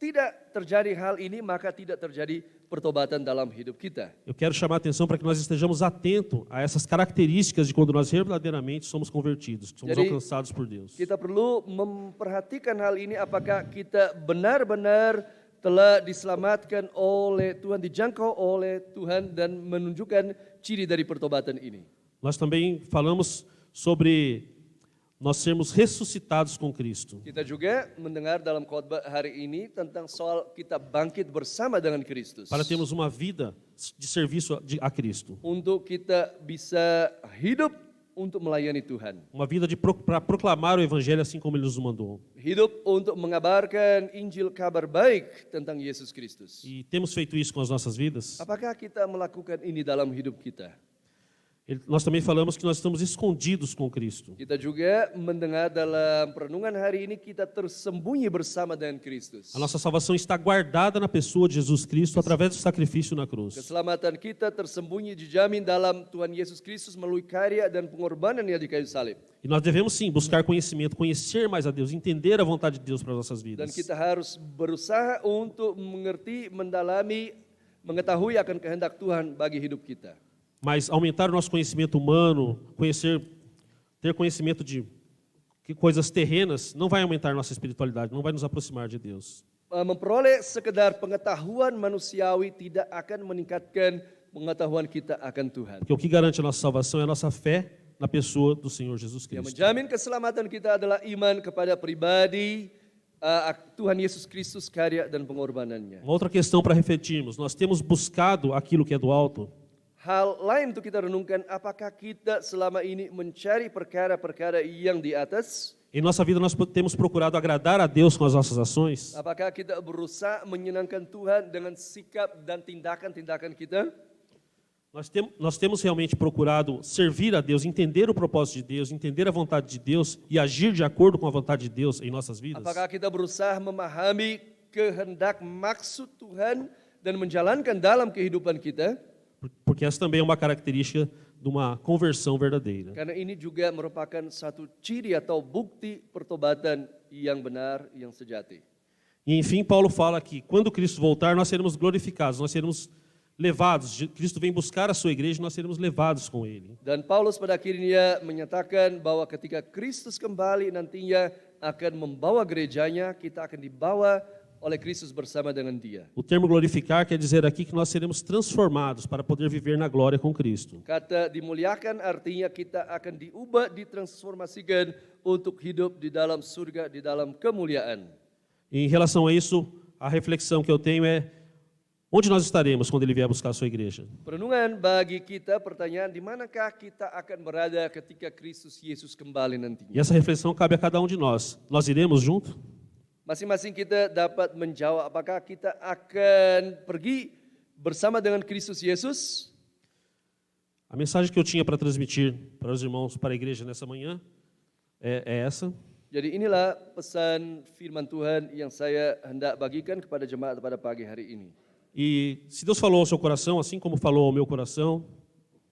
tidak terjadi hal ini, maka tidak terjadi pertobatan dalam hidup kita. Eu quero chamar a atenção para que nós estejamos atentos a essas características de quando nós verdadeiramente somos convertidos, somos Jadi, alcançados por Deus. Kita perlu memperhatikan hal ini, apakah kita benar-benar telah diselamatkan oleh Tuhan, dijangkau oleh Tuhan dan menunjukkan ciri dari pertobatan ini. Nós também falamos sobre nós sermos ressuscitados com Cristo. Kita juga mendengar dalam khotbah hari ini tentang soal kita bangkit bersama dengan Kristus. Para termos uma vida de serviço a Cristo. Untuk kita bisa hidup untuk melayani Tuhan. Uma vida para proclamar o Evangelho assim como Ele nos mandou. Hidup untuk mengabarkan Injil kabar baik tentang Yesus Kristus. E temos feito isso com as nossas vidas? Apakah kita melakukan ini dalam hidup kita? Nós também falamos que nós estamos escondidos com Cristo. Kita juga mendengar dalam perenungan hari ini kita tersembunyi bersama dengan Kristus. A nossa salvação está guardada na pessoa de Jesus Cristo através do sacrifício na cruz. Keselamatan kita tersembunyi dijamin dalam Tuhan Yesus Kristus melalui karya dan pengorbanannya di kayu salib. E nós devemos sim buscar conhecimento, conhecer mais a Deus, entender a vontade de Deus para as nossas vidas. Dan kita harus berusaha untuk mengerti, mendalami, mengetahui akan kehendak Tuhan bagi hidup kita. Mas aumentar o nosso conhecimento humano, ter conhecimento de coisas terrenas, não vai aumentar nossa espiritualidade, não vai nos aproximar de Deus. Memperoleh sekedar pengetahuan manusiawi tidak akan meningkatkan pengetahuan kita akan Tuhan. Porque o que garante a nossa salvação é a nossa fé na pessoa do Senhor Jesus Yang Cristo. menjamin keselamatan kita adalah iman kepada pribadi Tuhan Yesus Kristus, karya dan pengorbanannya. Uma outra questão para refletirmos, nós temos buscado aquilo que é do alto. Hal lain untuk kita renungkan, apakah kita selama ini mencari perkara-perkara yang di atas? Em nossa vida nós temos procurado agradar a Deus com as nossas ações? Apakah kita berusaha menyenangkan Tuhan dengan sikap dan tindakan-tindakan kita? Nós temos realmente procurado servir a Deus, entender o propósito de Deus, entender a vontade de Deus e agir de acordo com a vontade de Deus em nossas vidas? Apakah kita berusaha memahami kehendak maksud Tuhan dan menjalankan dalam kehidupan kita? Porque essa também é uma característica de uma conversão verdadeira. Karena ini juga merupakan satu ciri atau bukti pertobatan yang benar, yang sejati. E enfim, Paulo fala que quando Cristo voltar, nós seremos glorificados, nós seremos levados. Cristo vem buscar a sua igreja e nós seremos levados com Ele. Dan Paulus pada akhirnya menyatakan bahwa ketika Kristus kembali nantinya akan membawa gerejanya, kita akan dibawa oleh Kristus bersama dengan Dia. O termo glorificar quer dizer aqui que nós seremos transformados para poder viver na glória com Cristo. Kata dimuliakan artinya kita akan diubah, ditransformasikan untuk hidup di dalam surga, di dalam kemuliaan. E em relação a isso, a reflexão que eu tenho é: onde nós estaremos quando Ele vier buscar a sua igreja? Perenungan bagi kita, pertanyaan, di manakah kita akan berada ketika Kristus Yesus kembali nantinya? E essa reflexão cabe a cada um de nós. Nós iremos junto? Masing-masing kita dapat menjawab, apakah kita akan pergi bersama dengan Kristus Yesus? A mensagem que eu tinha para transmitir para os irmãos, para a igreja nessa manhã, é essa. Jadi inilah pesan firman Tuhan yang saya hendak bagikan kepada jemaat pada pagi hari ini. E se Deus falou ao seu coração, assim como falou ao meu coração,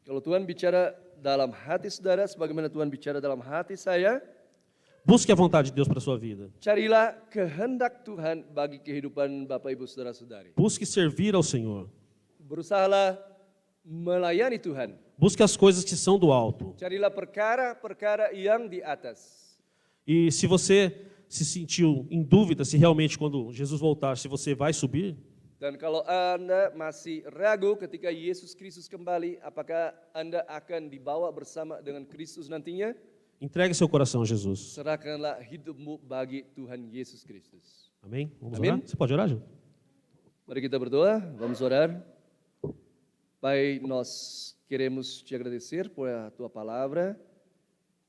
Kalau Tuhan bicara dalam hati saudara, sebagaimana Tuhan bicara dalam hati saya, busque a vontade de Deus para a sua vida. carilah kehendak Tuhan bagi kehidupan Bapak Ibu Saudara-saudari. Busque servir ao Senhor. Berusahalah melayani Tuhan. Busque as coisas que são do alto. Carilah perkara-perkara yang di atas. E se você se sentiu em dúvida se realmente quando Jesus voltar, se você vai subir, Dan kalau Anda masih ragu ketika Yesus Kristus kembali, apakah Anda akan dibawa bersama dengan Kristus nantinya? entregue seu coração a Jesus. Serahkanlah hidupmu bagi Tuhan Yesus Kristus. Amém? Vamos Amém. orar? Você pode orar, João? Mari kita berdoa, vamos orar. Pai, nós queremos te agradecer por a tua palavra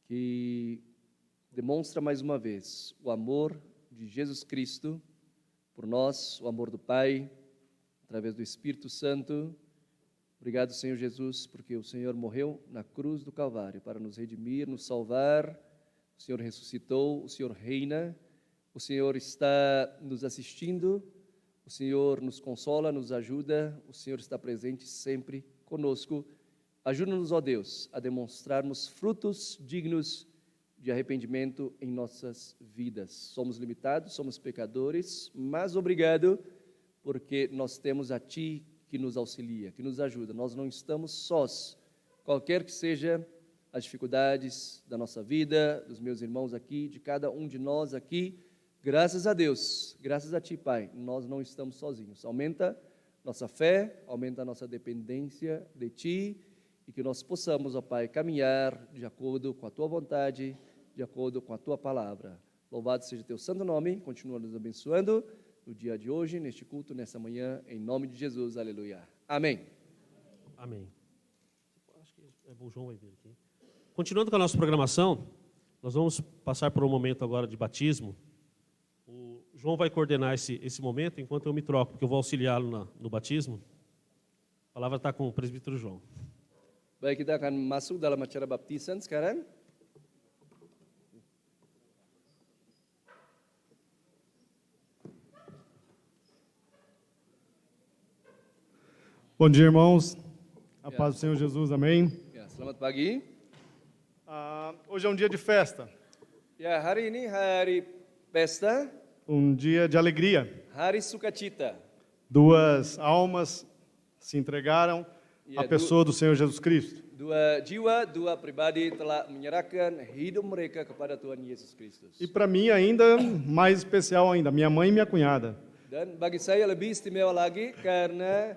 que demonstra mais uma vez o amor de Jesus Cristo, por nós, o amor do Pai, através do Espírito Santo. Obrigado, Senhor Jesus, porque o Senhor morreu na cruz do Calvário para nos redimir, nos salvar. O Senhor ressuscitou, o Senhor reina, o Senhor está nos assistindo, o Senhor nos consola, nos ajuda, o Senhor está presente sempre conosco. Ajuda-nos, ó Deus, a demonstrarmos frutos dignos de arrependimento em nossas vidas. Somos limitados, somos pecadores, mas obrigado, porque nós temos a Ti que nos auxilia, que nos ajuda. Nós não estamos sós, qualquer que seja as dificuldades da nossa vida, dos meus irmãos aqui, de cada um de nós aqui. Graças a Deus, graças a Ti, Pai, nós não estamos sozinhos. Aumenta nossa fé, aumenta a nossa dependência de Ti, e que nós possamos, ó Pai, caminhar de acordo com a Tua vontade, de acordo com a Tua palavra. Louvado seja Teu santo nome, continua nos abençoando no dia de hoje, neste culto, nessa manhã, em nome de Jesus, aleluia. Amém. Amém. Acho que o João vai vir aqui. Continuando com a nossa programação, nós vamos passar por um momento agora de batismo. O João vai coordenar esse momento, enquanto eu me troco, porque eu vou auxiliá-lo no batismo. A palavra está com o presbítero João. Baik, kita akan masuk dalam acara baptisan sekarang. Bom dia, irmãos. A paz do Senhor Jesus, amém. Ya, selamat pagi. Hoje é um dia de festa, Ya, hari ini hari pesta, um dia de alegria. hari sukacita. Duas almas se entregaram à Ya, pessoa do Senhor Jesus Cristo. dua jiwa, dua pribadi telah menyerahkan hidup mereka kepada Tuhan Yesus Kristus. E para mim ainda mais especial ainda, minha mãe e minha cunhada. Dan bagi saya lebih istimewa lagi karena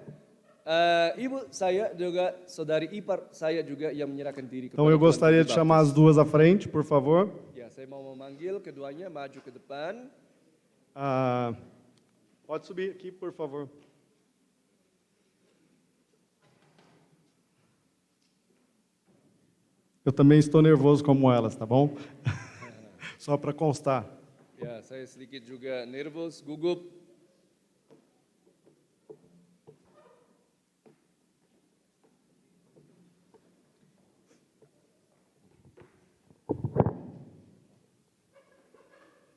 ibu saya juga saudari ipar saya juga yang menyerahkan diri kepada Então eu Tuhan gostaria untuk de chamar as duas à frente, por favor. Ya, saya mau memanggil keduanya maju ke depan. Pode subir aqui, por favor. Eu também estou nervoso como elas, tá bom? Só para constar. Ya, saya sedikit juga nervous, gugup.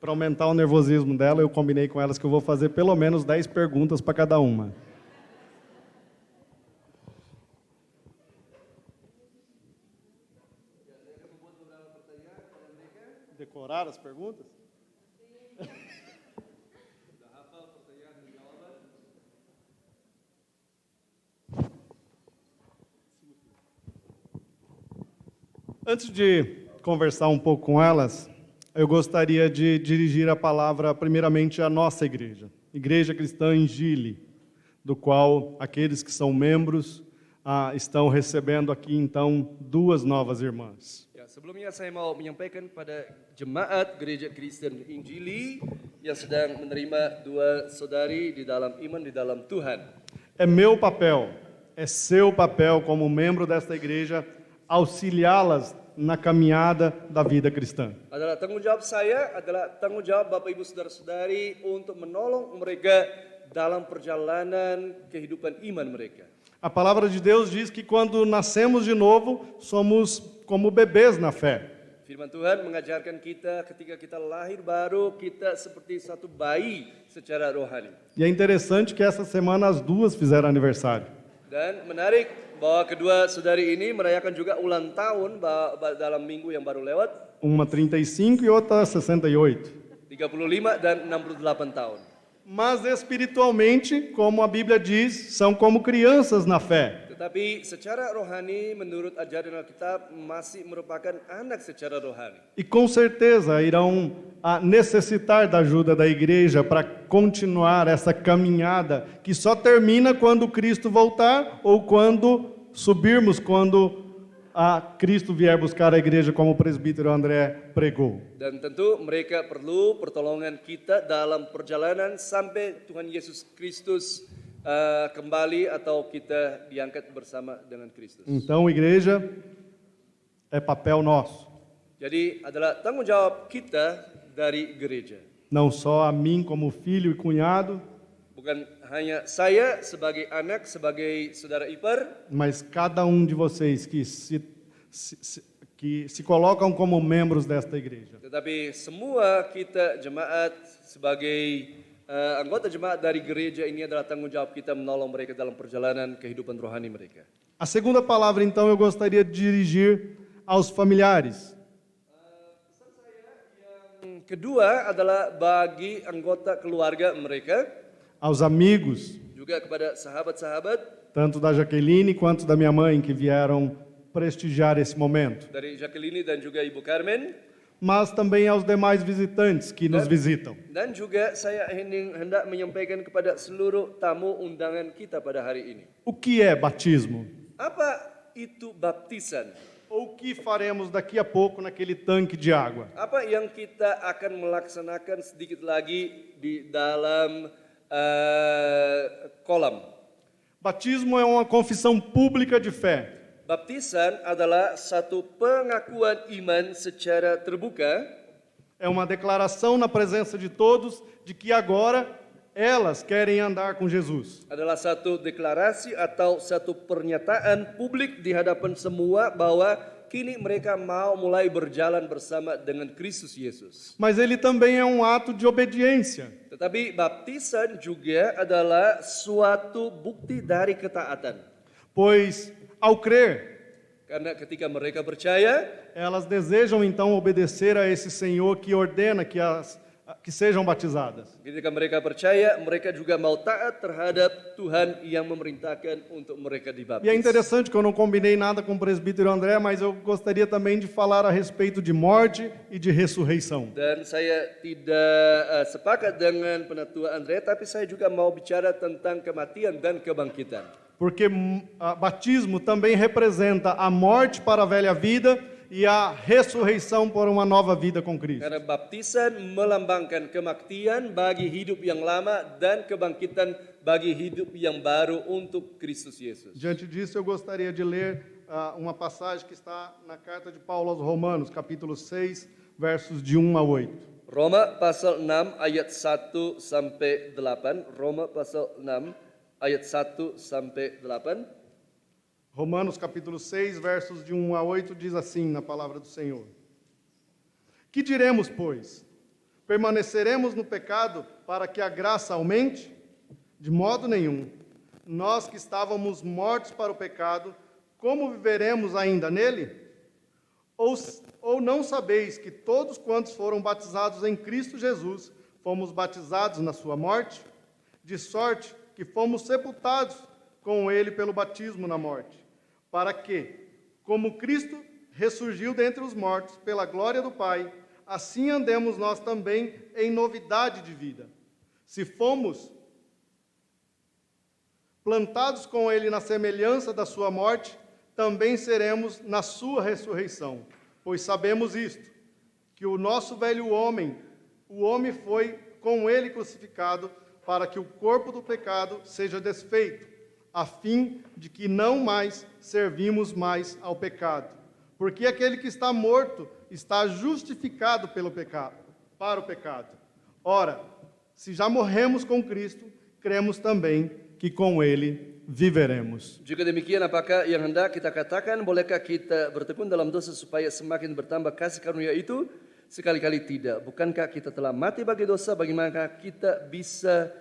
Para aumentar o nervosismo dela, eu combinei com elas que eu vou fazer pelo menos 10 perguntas para cada uma. Decorar as perguntas? Antes de conversar um pouco com elas, eu gostaria de dirigir a palavra primeiramente à nossa igreja, Igreja Cristã em Gili, do qual aqueles que são membros estão recebendo aqui então duas novas irmãs. Ya, sebelumnya saya mau menyampaikan kepada jemaat Gereja Kristen Injili yang sedang menerima dua saudari di dalam iman di dalam Tuhan. É meu papel, é seu papel como membro desta igreja auxiliá-las na caminhada da vida cristã. Adalah tanggung jawab saya, adalah tanggung jawab Bapak Ibu Saudara-saudari untuk menolong mereka dalam perjalanan kehidupan iman mereka. A palavra de Deus diz que quando nascemos de novo, somos como bebês na fé. Firman Tuhan mengajarkan kita ketika kita lahir baru, kita seperti satu bayi secara rohani. E é interessante que essa semana as duas fizeram aniversário. Dan menarik bahwa kedua saudari ini merayakan juga ulang tahun dalam minggu yang baru lewat. Uma 35 e outra 68. 35 dan 68 tahun. Mas espiritualmente, como a Bíblia diz, são como crianças na fé. Tetapi secara rohani menurut ajaran Alkitab masih merupakan anak secara rohani. E com certeza irão necessitar da ajuda da igreja para continuar essa caminhada que só termina quando Cristo voltar ou quando subirmos, quando Cristo vier buscar a igreja, como o presbítero André pregou. Dan tentu mereka perlu pertolongan kita dalam perjalanan sampai Tuhan Yesus Kristus kembali atau kita diangkat bersama dengan Kristus. Então, igreja é papel nosso. Jadi adalah tanggung jawab kita dari gereja. não só a mim como filho e cunhado, bukan hanya saya sebagai anak, sebagai saudara ipar, mas cada de vocês que se colocam como membros desta igreja. tetapi semua kita jemaat sebagai anggota jemaat dari gereja ini adalah tanggung jawab kita menolong mereka dalam perjalanan kehidupan rohani mereka. A segunda palavra, então, eu gostaria de dirigir aos familiares. Yang kedua adalah bagi anggota keluarga mereka, Aos amigos, juga kepada sahabat-sahabat tanto da Jaqueline quanto da minha mãe, que vieram prestigiar esse momento. dari Jacqueline dan juga Ibu Carmen, Mas também aos demais visitantes que nos visitam. dan juga saya hendak menyampaikan kepada seluruh tamu undangan kita pada hari ini. O que é batismo? Apa itu baptisan? Ou o que faremos daqui a pouco naquele tanque de água? Apa yang kita akan melaksanakan sedikit lagi di dalam kolam? Batismo é uma confissão pública de fé. Baptisan adalah satu pengakuan iman secara terbuka, É uma declaração na presença de todos de que agora elas querem andar com Jesus. adalah satu deklarasi atau satu pernyataan publik di hadapan semua bahwa kini mereka mau mulai berjalan bersama dengan Kristus Yesus. Mas ele também é um ato de obediência. Tetapi baptisan juga adalah suatu bukti dari ketaatan. Pois, ao crer, Karena ketika mereka percaya, elas desejam então obedecer a esse Senhor que ordena que sejam batizadas. ketika mereka percaya, mereka juga mau taat terhadap Tuhan yang memerintahkan untuk mereka E é dibaptis. interessante que eu não combinei nada com o presbítero André, mas eu gostaria também de falar a respeito de morte e de ressurreição. Dan saya tidak sepakat dengan penatua Andre, tapi saya juga mau bicara tentang kematian dan kebangkitan. Porque batismo também representa a morte para a velha vida e a ressurreição por uma nova vida com Cristo. Karena baptisan melambangkan kematian bagi hidup yang lama dan kebangkitan bagi hidup yang baru untuk Kristus Yesus. Diante disso, eu gostaria de ler uma passagem que está na carta de Paulo aos Romanos, capítulo 6, versos de 1 a 8. Roma pasal 6 ayat 1 sampai 8. Roma pasal 6 ayat 1 sampai 8. Romanos capítulo 6, versos de 1 a 8, diz assim na palavra do Senhor. Que diremos, pois? Permaneceremos no pecado para que a graça aumente? De modo nenhum. Nós que estávamos mortos para o pecado, como viveremos ainda nele? Ou não sabeis que todos quantos foram batizados em Cristo Jesus, fomos batizados na sua morte? De sorte que fomos sepultados com ele pelo batismo na morte, para que, como Cristo ressurgiu dentre os mortos pela glória do Pai, assim andemos nós também em novidade de vida. Se fomos plantados com ele na semelhança da sua morte, também seremos na sua ressurreição. Pois sabemos isto, que o nosso velho homem, o homem foi com ele crucificado, para que o corpo do pecado seja desfeito, a fim de que não mais servimos mais ao pecado. Porque aquele que está morto está justificado pelo pecado, para o pecado. Ora, se já morremos com Cristo, cremos também que com ele viveremos. Juga demikian, apakah yang hendak kita katakan, bolehkah kita bertekun dalam dosa supaya semakin bertambah kasih karunia itu? Sekali-kali tidak. Bukankah kita telah mati bagi dosa, bagaimana kita bisa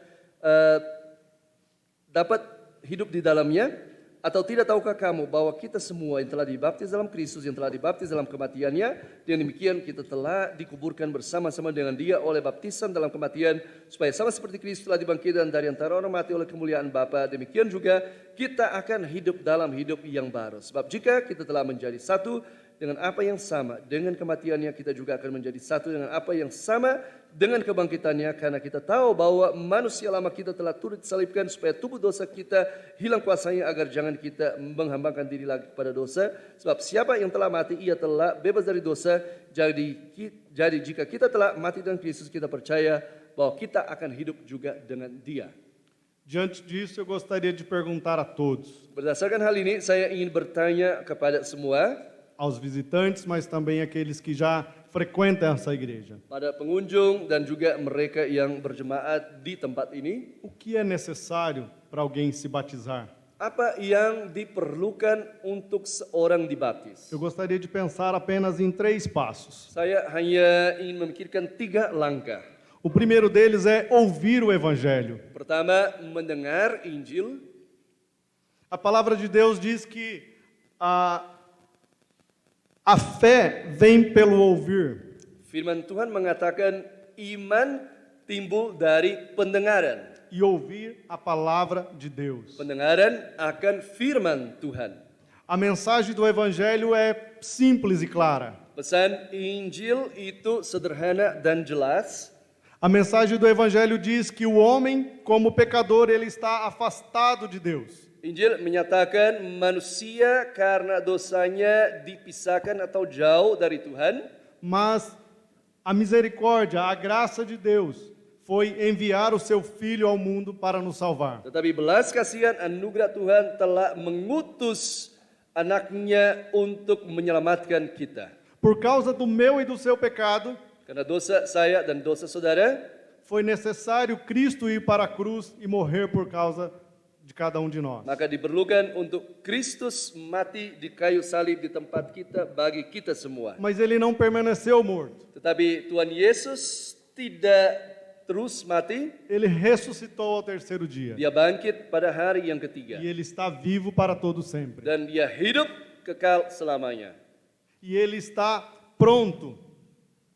dapat hidup di dalamnya? Atau tidak tahukah kamu bahwa kita semua yang telah dibaptis dalam Kristus, yang telah dibaptis dalam kematiannya, dengan demikian kita telah dikuburkan bersama-sama dengan dia oleh baptisan dalam kematian, supaya sama seperti Kristus telah dibangkitkan dari antara orang mati oleh kemuliaan Bapa, demikian juga kita akan hidup dalam hidup yang baru. Sebab jika kita telah menjadi satu dengan apa yang sama dengan kematiannya, kita juga akan menjadi satu dengan apa yang sama dengan kebangkitannya, karena kita tahu bahwa manusia lama kita telah turut disalibkan supaya tubuh dosa kita hilang kuasanya, agar jangan kita menghambakan diri lagi kepada dosa. Sebab siapa yang telah mati, ia telah bebas dari dosa. Jadi jika kita telah mati dengan Kristus, kita percaya bahwa kita akan hidup juga dengan dia. Diante disso, eu gostaria de perguntar a todos, Berdasarkan hal ini, saya ingin bertanya kepada semua, aos visitantes, mas também aqueles que já frequentam essa igreja. pada pengunjung dan juga mereka yang berjemaat di tempat ini, O que é necessário para alguém se batizar? apa yang diperlukan untuk seorang dibaptis? Eu gostaria de pensar apenas em 3 passos. Saya hanya ingin memikirkan 3 langkah. O primeiro deles é ouvir o evangelho. Pertama, mendengar Injil. A palavra de Deus diz que a fé vem pelo ouvir. Firman Tuhan mengatakan iman timbul dari pendengaran. E ouvir a palavra de Deus. Pendengaran akan firman Tuhan. A mensagem do evangelho é simples e clara. Pesan Injil itu sederhana dan jelas. A mensagem do evangelho diz que o homem, como pecador, ele está afastado de Deus. Injil menyatakan manusia karena dosanya dipisahkan atau jauh dari Tuhan. Mas a misericórdia, a graça de Deus foi enviar o seu filho ao mundo para nos salvar. Tetapi belas kasihan anugerah Tuhan telah mengutus anaknya untuk menyelamatkan kita. Por causa do meu e do seu pecado, Karena dosa saya dan dosa saudara, foi necessário Cristo ir para a cruz e morrer por causa de cada um de nós. maka diperlukan untuk Kristus mati di kayu salib di tempat kita bagi kita semua. Mas ele não permaneceu morto. Tetapi Tuhan Yesus tidak terus mati, Ele ressuscitou ao terceiro dia. dia bangkit pada hari yang ketiga. E ele está vivo para todo sempre. Dan dia hidup kekal selamanya. E ele está pronto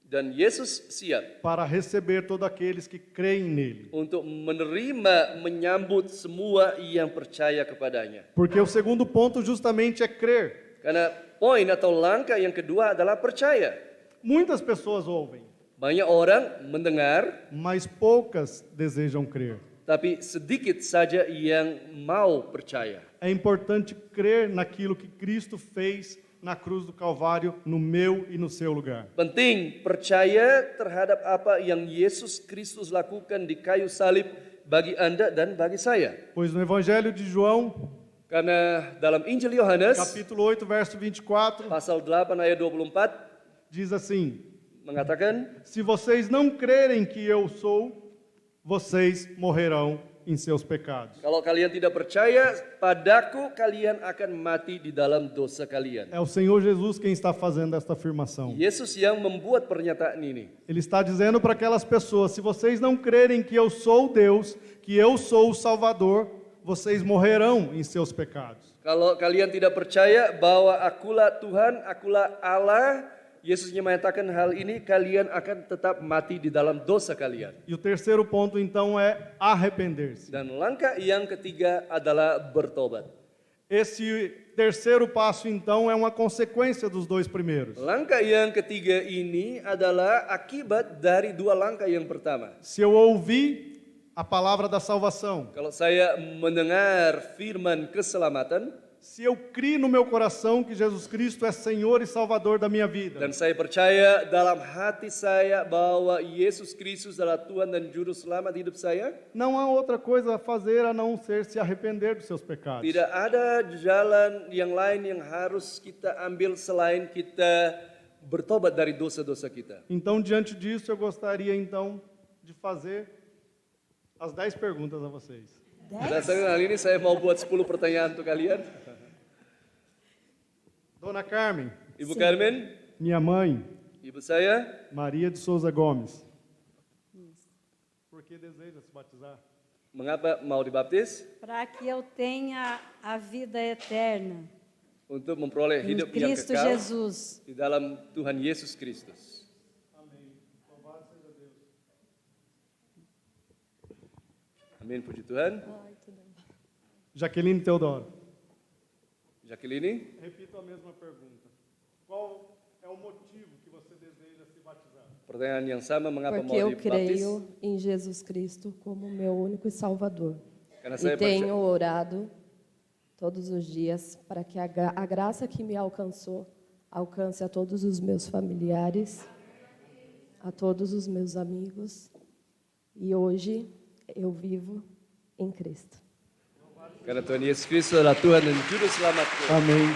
Dan Yesus siap para receber todos aqueles que creem nele. untuk menerima, menyambut semua yang percaya kepadanya. Porque o segundo ponto justamente é crer. Karena poin atau langkah yang kedua adalah percaya. Muitas pessoas ouvem, Banyak orang mendengar, mas poucas desejam crer. tapi sedikit saja yang mau percaya. É importante crer naquilo que Cristo fez na cruz do Calvário, no meu e no seu lugar. Penting percaya terhadap apa yang Yesus Kristus lakukan di kayu salib bagi Anda dan bagi saya. Pois no Evangelho de João, Karena dalam Injil Yohanes, capítulo 8, verso 24, pasal 8 ayat 24, diz assim: mengatakan, Se vocês não crerem que eu sou, vocês morrerão em seus pecados. kalau kalian tidak percaya padaku, kalian akan mati di dalam dosa kalian. É o Senhor Jesus quem está fazendo esta afirmação. Yesus yang membuat pernyataan ini. Ele está dizendo para aquelas pessoas: se vocês não crerem que eu sou Deus, que eu sou o Salvador, vocês morrerão em seus pecados. Kalau kalian tidak percaya bahwa akulah Tuhan, akulah Allah, Yesusnya menyatakan hal ini, kalian akan tetap mati di dalam dosa kalian. E o terceiro ponto então é arrepender-se. Dan langkah yang ketiga adalah bertobat. Esse terceiro passo então é uma consequência dos dois primeiros. Langkah yang ketiga ini adalah akibat dari dua langkah yang pertama. Se eu ouvir a palavra da salvação, Kalau saya mendengar firman keselamatan, se eu criar no meu coração que Jesus Cristo é Senhor e Salvador da minha vida, dan saya percaya dalam hati saya bahwa Yesus Kristus adalah Tuhan dan Juru Selamat hidup saya, não há outra coisa a fazer a não ser se arrepender dos seus pecados. tidak ada jalan yang lain yang harus kita ambil selain kita bertobat dari dosa-dosa kita. Então, diante disso, eu gostaria então de fazer as 10 perguntas a vocês. Berdasarkan hal ini saya mau buat 10 pertanyaan untuk kalian. Dona Carmen, Ibu Carmen, minha mãe, ibu saya, Maria de Souza Gomes. Por que deseja se batizar? mengapa mau dibaptis? Para que eu tenha a vida eterna Untuk memperoleh em hidup yang Cristo kekal Jesus. di dalam Tuhan Yesus Kristus. Amin, puji Tuhan. Jaqueline Teodoro. Jacqueline, Repito a mesma pergunta. Qual é o motivo que você deseja se batizar? pertanyaan yang sama, mengapa Porque mau eu dibaptis? creio em Jesus Cristo como meu único e Salvador. Karena E saya tenho percaya, orado todos os dias para que a graça que me alcançou alcance a todos os meus familiares, a todos os meus amigos. E hoje eu vivo em Cristo. karena Tuhan Yesus Kristus adalah Tuhan dan Juru Selamatku. Amém.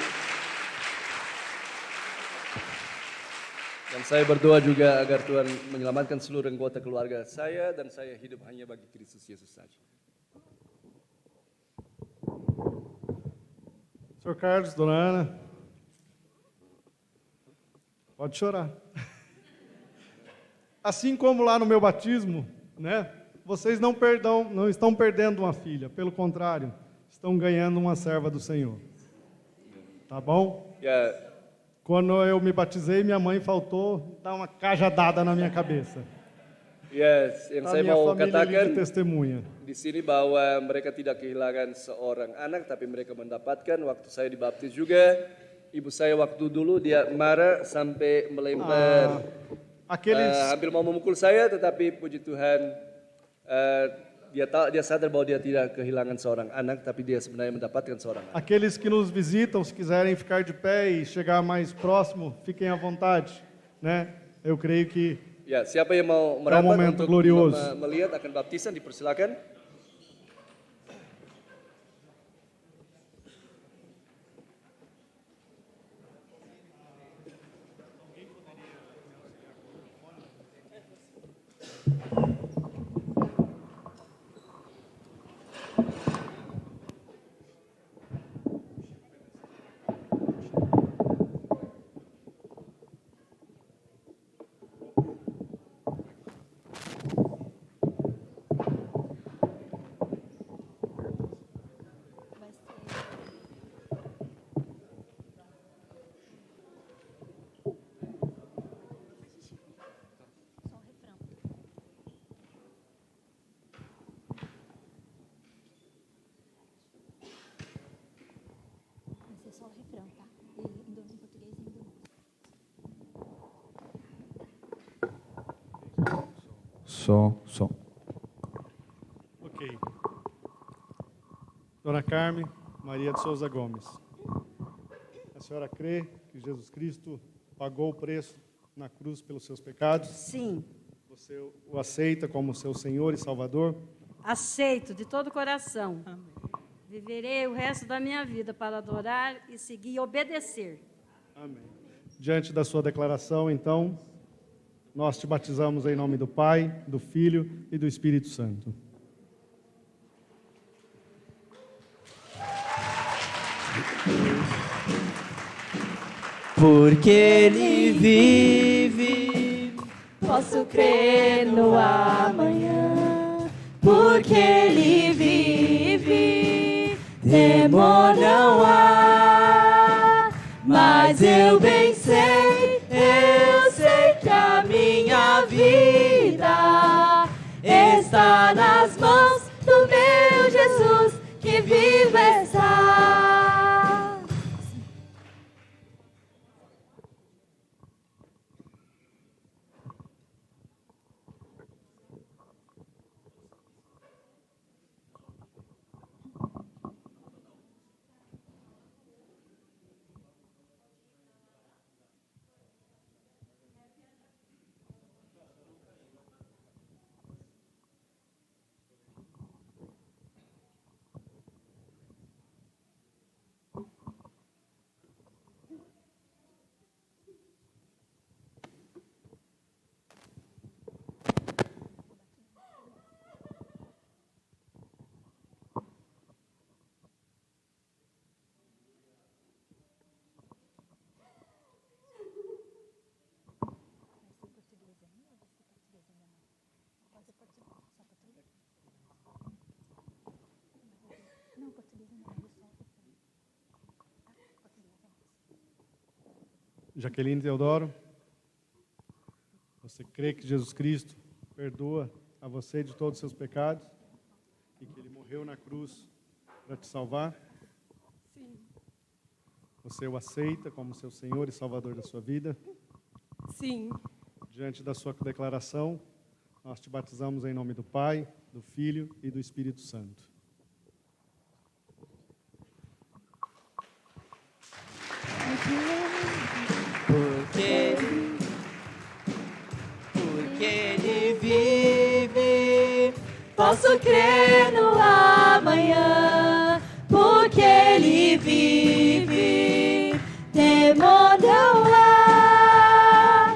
Dan saya berdoa juga agar Tuhan menyelamatkan seluruh anggota keluarga saya dan saya hidup hanya bagi Kristus Yesus saja. Senhor Carlos, Dona Ana, pode chorar. Assim como lá no meu batismo, né? Vocês não estão perdendo uma filha, pelo contrário, estão ganhando uma serva do Senhor. Tá bom? Ya, Quando eu me batizei, minha mãe faltou dar uma cajadada na minha cabeça. yes, yang A saya minha mau família ali de katakan testemunha. di sini bahwa mereka tidak kehilangan seorang anak, tapi mereka mendapatkan. Waktu saya dibaptis juga, ibu saya waktu dulu dia marah sampai melempar, hampir mau memukul saya, tetapi puji Tuhan dia sadar bahwa dia tidak kehilangan seorang anak, tapi dia sebenarnya mendapatkan seorang anak. Aqueles que nos visitam, se quiserem ficar de pé e chegar mais próximo, fiquem à vontade, né? Eu creio que Ya, siapa yang mau merapat momento untuk glorioso. melihat akan baptisan dipersilakan. Vai ser só o refrão, tá? E em português e em Som. Ok. Dona Carmen Maria de Souza Gomes, a senhora crê que Jesus Cristo pagou o preço na cruz pelos seus pecados? Sim, Você o aceita como seu Senhor e Salvador? aceito de todo o coração. Viverei o resto da minha vida para adorar e seguir e obedecer. Amém. Diante da sua declaração, então, nós te batizamos em nome do Pai, do Filho e do Espírito Santo. Porque Ele vive, posso crer no amanhã. Porque Ele vive, temor não há. Mas eu bem sei, eu sei que a minha vida está nas mãos do meu Jesus, que vivo está. Jaqueline Teodoro, você crê que Jesus Cristo perdoa a você de todos os seus pecados e que Ele morreu na cruz para te salvar? Sim. Você o aceita como seu Senhor e Salvador da sua vida? Sim. Diante da sua declaração, nós te batizamos em nome do Pai, do Filho e do Espírito Santo. Porque Ele vive, posso crer no amanhã. Porque Ele vive, temor não há.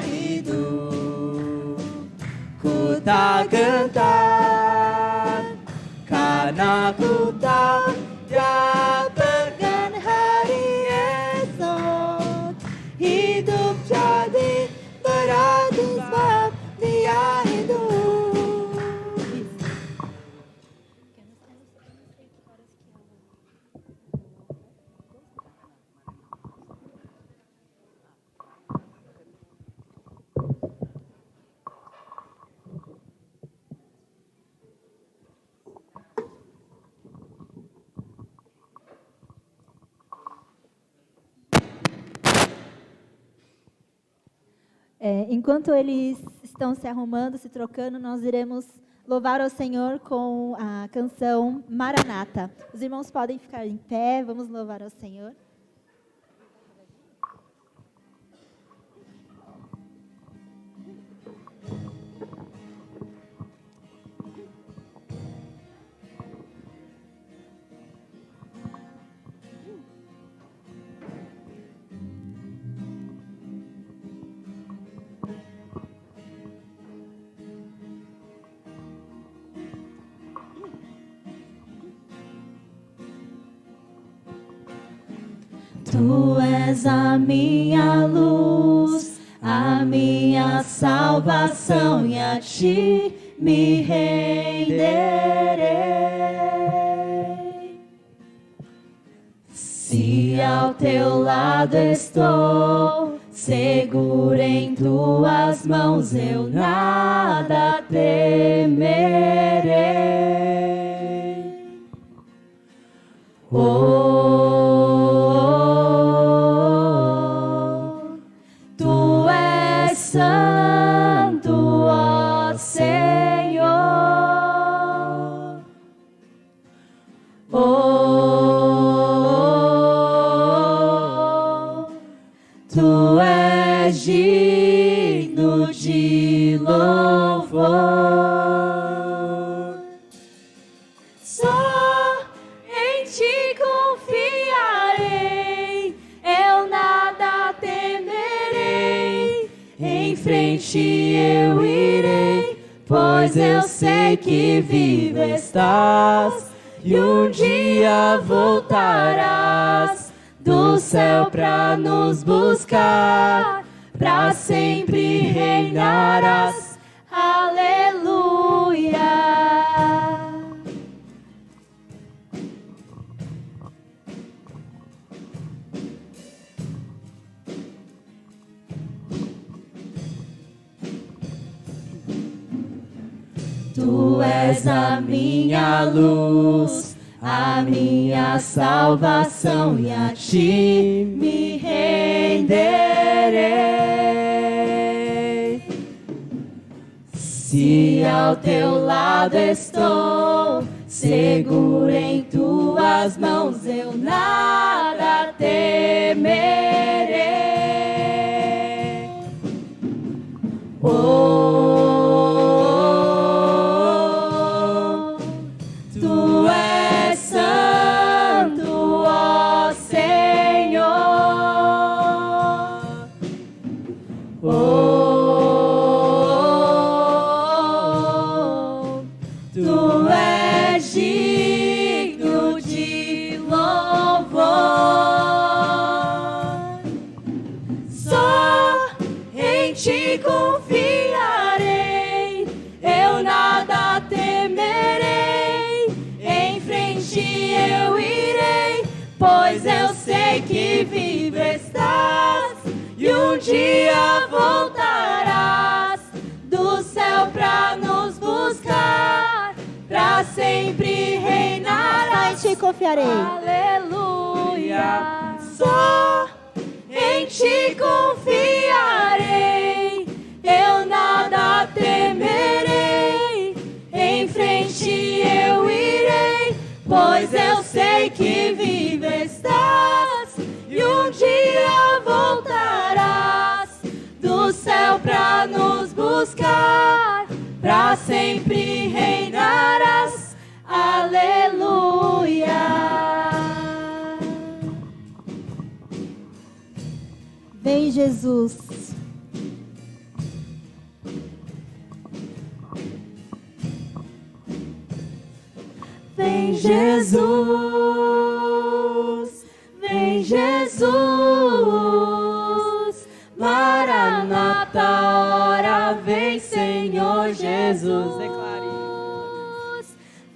hidup. Ku tak gentar karena ku tahu dapatkan hari esok. Hidup jadi berarti sebab Dia hidup. Enquanto eles estão se arrumando, se trocando, nós iremos louvar ao Senhor com a canção Maranata. Os irmãos podem ficar em pé, vamos louvar ao Senhor. Tu és a minha luz, a minha salvação, e a Ti me renderei. Se ao Teu lado estou, seguro em Tuas mãos, eu nada temerei. Tu és santo, ó Senhor. Tu és digno de louvor. Só em Ti confiarei, eu nada temerei. Em frente eu irei, pois eu sei que vivo estás, e um dia voltarás do céu pra nos buscar, pra sempre reinarás. Aleluia. Tu és a minha luz, a minha salvação, e a Ti me renderei. Se ao Teu lado estou, seguro em Tuas mãos, eu nada temerei. Tu és santo, ó Senhor. Tu és digno de louvor. Só em Ti confiarei, eu nada temerei. Em frente eu irei, pois eu sei que vivo estás, e um dia voltarás do céu pra nos buscar, pra sempre reinarás. Só em Ti confiarei. Aleluia. Só em Ti confiarei, eu nada temerei. Em frente eu irei, pois eu sei que vivo estás, e um dia voltarás do céu pra nos buscar, pra sempre reinarás. Aleluia. Vem, Jesus. Jesus, vem Jesus, Maranata, hora vem Senhor Jesus. Declare.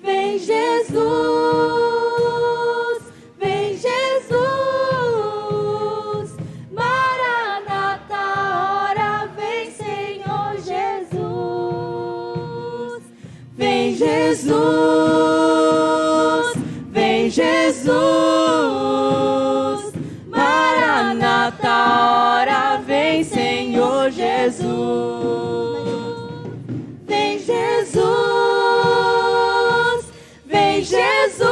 Vem Jesus, vem Jesus, Maranata, hora vem Senhor Jesus. Vem Jesus, vem Jesus, Maranata, hora vem Senhor Jesus. Vem Jesus, vem Jesus,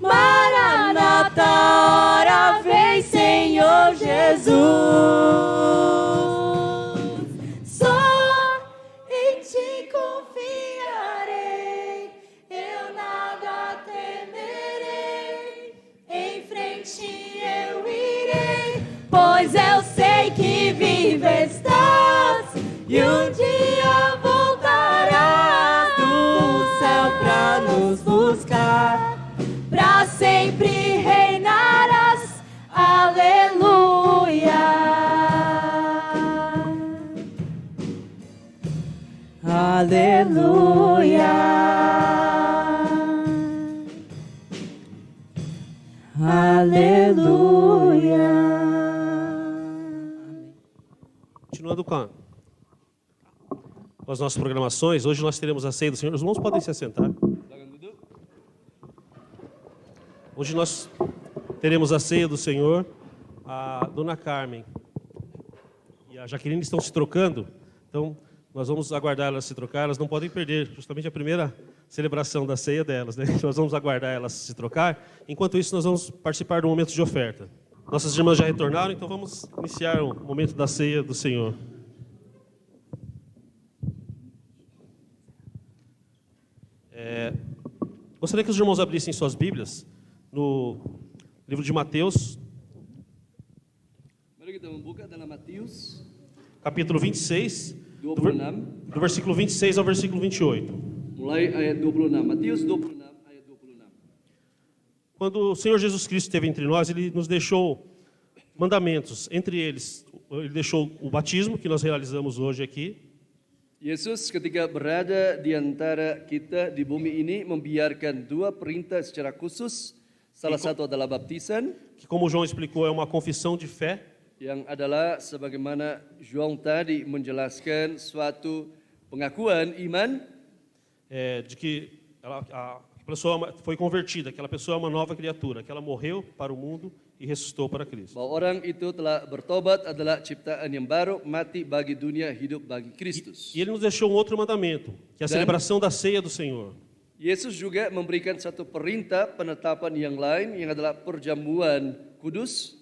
Maranata, hora vem Senhor Jesus. Só em ti confiarei, eu nada temerei, em frente eu irei, pois eu sei que vivo estás e um dia voltarás do céu pra nos buscar, pra sempre reinarás, aleluia, aleluia, aleluia. Continuando com as nossas programações, hoje nós teremos a ceia do Senhor. Os irmãos podem se assentar. Hoje nós teremos a ceia do Senhor. A dona Carmen e a Jaqueline estão se trocando, então nós vamos aguardar elas se trocar. Elas não podem perder justamente a primeira celebração da ceia delas, né? Nós vamos aguardar elas se trocar. Enquanto isso, nós vamos participar do momento de oferta. Nossas irmãs já retornaram, então vamos iniciar o momento da ceia do Senhor. Gostaria que os irmãos abrissem suas Bíblias no livro de Mateus, Mari kita membuka dalam Matius capítulo 26, 26, do versículo 26 ao versículo 28. mulai ayat 26. Matius 26 ayat 26. Quando o Senhor Jesus Cristo esteve entre nós, Ele nos deixou mandamentos. Entre eles, Ele deixou o batismo, que nós realizamos hoje aqui. Yesus ketika berada di antara kita di bumi ini membiarkan dua perintah secara khusus. Salah satu adalah baptisan, Que, como o João explicou, é uma confissão de fé. yang adalah sebagaimana João tadi menjelaskan suatu pengakuan iman De que a pessoa foi convertida, aquela pessoa é uma nova criatura, que ela morreu para o mundo e ressuscitou para Cristo. bahwa orang itu telah bertobat, adalah ciptaan yang baru, mati bagi dunia, hidup bagi Kristus. E Ele nos deixou um outro mandamento, que é a celebração da ceia do Senhor. Yesus juga memberikan satu perintah penetapan yang lain yang adalah perjamuan kudus.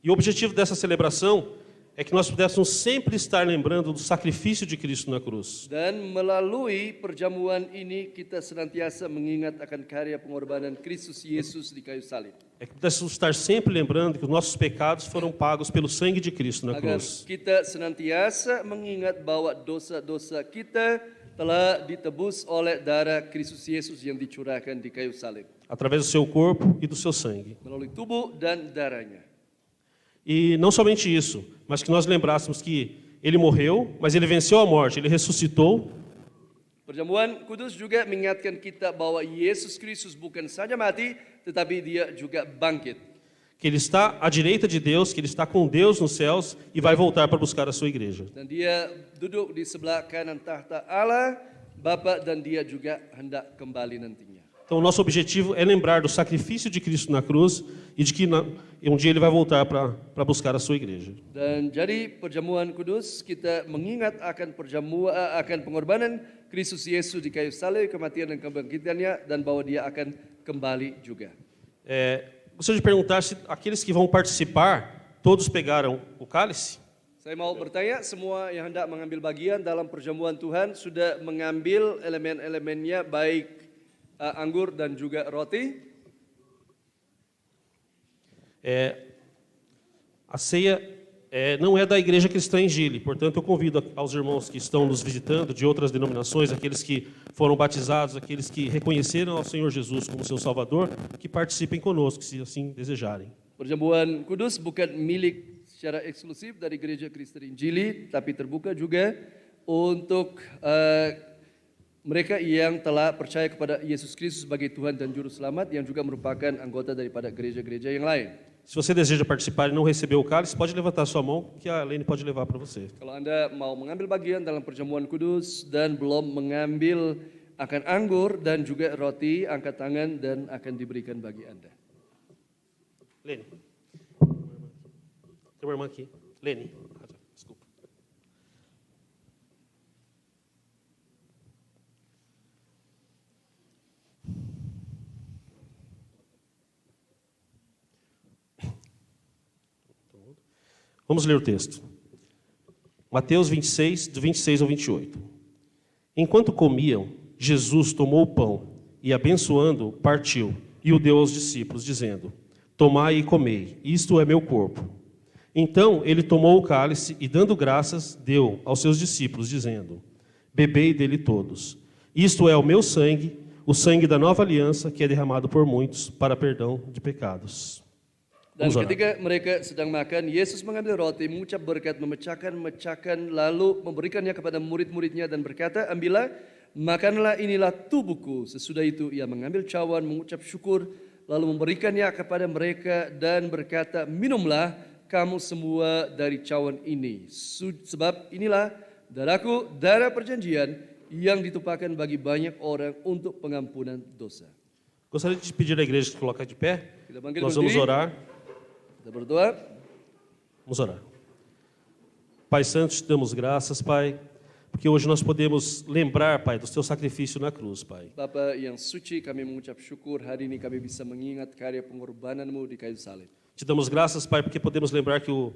E o objetivo dessa celebração é que nós pudéssemos sempre estar lembrando do sacrifício de Cristo na cruz. Dan melalui perjamuan ini kita senantiasa mengingat akan karya pengorbanan Kristus Yesus di kayu salib. É que pudéssemos estar sempre lembrando que os nossos pecados foram pagos pelo sangue de Cristo na Agar cruz. kita senantiasa mengingat bahwa dosa-dosa kita telah ditebus oleh darah Kristus Yesus yang dicurahkan di kayu salib. Através do seu corpo e do seu sangue. Melalui tubuh dan darahnya. E não somente isso, mas que nós lembrássemos que Ele morreu, mas Ele venceu a morte, Ele ressuscitou. Perjamuan kudus juga mengingatkan kita bahwa Yesus Kristus bukan saja mati, tetapi dia juga bangkit. Que Ele está à direita de Deus, que Ele está com Deus nos céus e vai voltar para buscar a sua igreja. Dan dia duduk di sebelah kanan tahta Allah, Bapa, dan dia juga hendak kembali nantinya. Então, o nosso objetivo é lembrar do sacrifício de Cristo na cruz e de que um dia Ele vai voltar para buscar a sua igreja. Dan jadi perjamuan kudus kita mengingat akan akan pengorbanan Kristus Yesus di kayu salib, kematian dan kebangkitannya, dan bahwa dia akan kembali juga. Gostaria de perguntar se aqueles que vão participar, todos pegaram o cálice? Saya mau bertanya, semua yang hendak mengambil bagian dalam perjamuan Tuhan sudah mengambil elemen-elemennya, baik anggur dan juga roti. A ceia não é da Igreja Cristã em Gili. Portanto, eu convido aos irmãos que estão nos visitando, de outras denominações, aqueles que foram batizados, aqueles que reconheceram ao Senhor Jesus como seu Salvador, que participem conosco, se assim desejarem. Perjamuan kudus bukan milik secara eksklusif dari Gereja Kristen Injili, tapi terbuka juga untuk mereka yang telah percaya kepada Yesus Kristus sebagai Tuhan dan Juru Selamat, yang juga merupakan anggota daripada gereja-gereja yang lain. Se você deseja participar e não recebeu o cálice, pode levantar sua mão, que a Lene pode levar para você. Kalau Anda mau mengambil bagian dalam perjamuan kudus dan belum mengambil akan anggur dan juga roti, angkat tangan dan akan diberikan bagi Anda. Lene. Tem uma irmã aqui. Lene. Desculpa. Vamos ler o texto. Mateus 26, do 26 ao 28. Enquanto comiam, Jesus tomou o pão e, abençoando, partiu e o deu aos discípulos, dizendo: Tomai e comei, isto é meu corpo. Então ele tomou o cálice e, dando graças, deu aos seus discípulos, dizendo: Bebei dele todos. Isto é o meu sangue, o sangue da nova aliança, que é derramado por muitos para perdão de pecados. Dan ketika mereka sedang makan, Yesus mengambil roti, mengucap berkat, memecahkan, lalu memberikannya kepada murid-muridnya dan berkata, ambillah, makanlah, inilah tubuhku. Sesudah itu ia mengambil cawan, mengucap syukur, lalu memberikannya kepada mereka dan berkata, minumlah kamu semua dari cawan ini. Sebab inilah darahku, darah perjanjian yang ditumpahkan bagi banyak orang untuk pengampunan dosa. Gostaria de pedir à igreja que coloque de pé. Kita bangkit Nós vamos berdiri. orar. Kita berdoa. Vamos orar. Pai Santo, te damos graças, Pai, porque hoje nós podemos lembrar, Pai, do teu sacrifício na cruz, Pai. Bapa yang suci, kami mengucap syukur hari ini kami bisa mengingat karya pengorbananmu di kayu salib. Te damos graças, Pai, porque podemos lembrar que o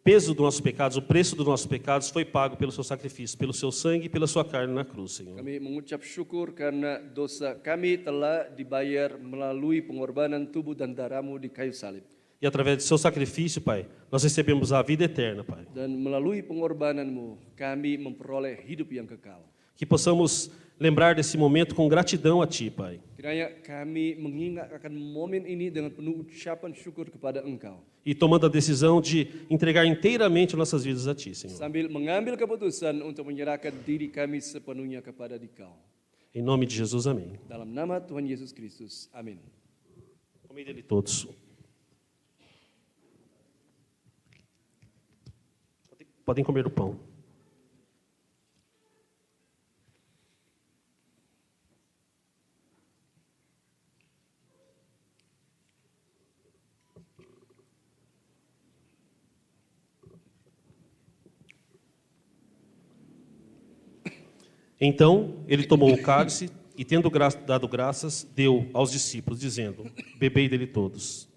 peso dos nossos pecados, o preço dos nossos pecados foi pago pelo seu sacrifício, pelo seu sangue e pela sua carne na cruz, Senhor. Kami mengucap syukur karena dosa kami telah dibayar melalui pengorbanan tubuh dan darahmu di kayu salib. E através do seu sacrifício, Pai, nós recebemos a vida eterna, Pai. Dan melalui pengorbananmu kami memperoleh hidup yang kekal. Que possamos lembrar desse momento com gratidão a Ti, Pai. Kiranya kami mengingat akan momen ini dengan penuh ucapan syukur kepada Engkau. E tomando a decisão de entregar inteiramente nossas vidas a Ti, Senhor. Sambil mengambil keputusan untuk menyerahkan diri kami sepenuhnya kepada Dikau. Em nome de Jesus, amém. Dalam nama Tuhan Yesus Kristus. Amin. Comei dele todos. Podem comer o pão. Então ele tomou o cálice e, tendo dado graças, deu aos discípulos, dizendo: Bebei dele todos.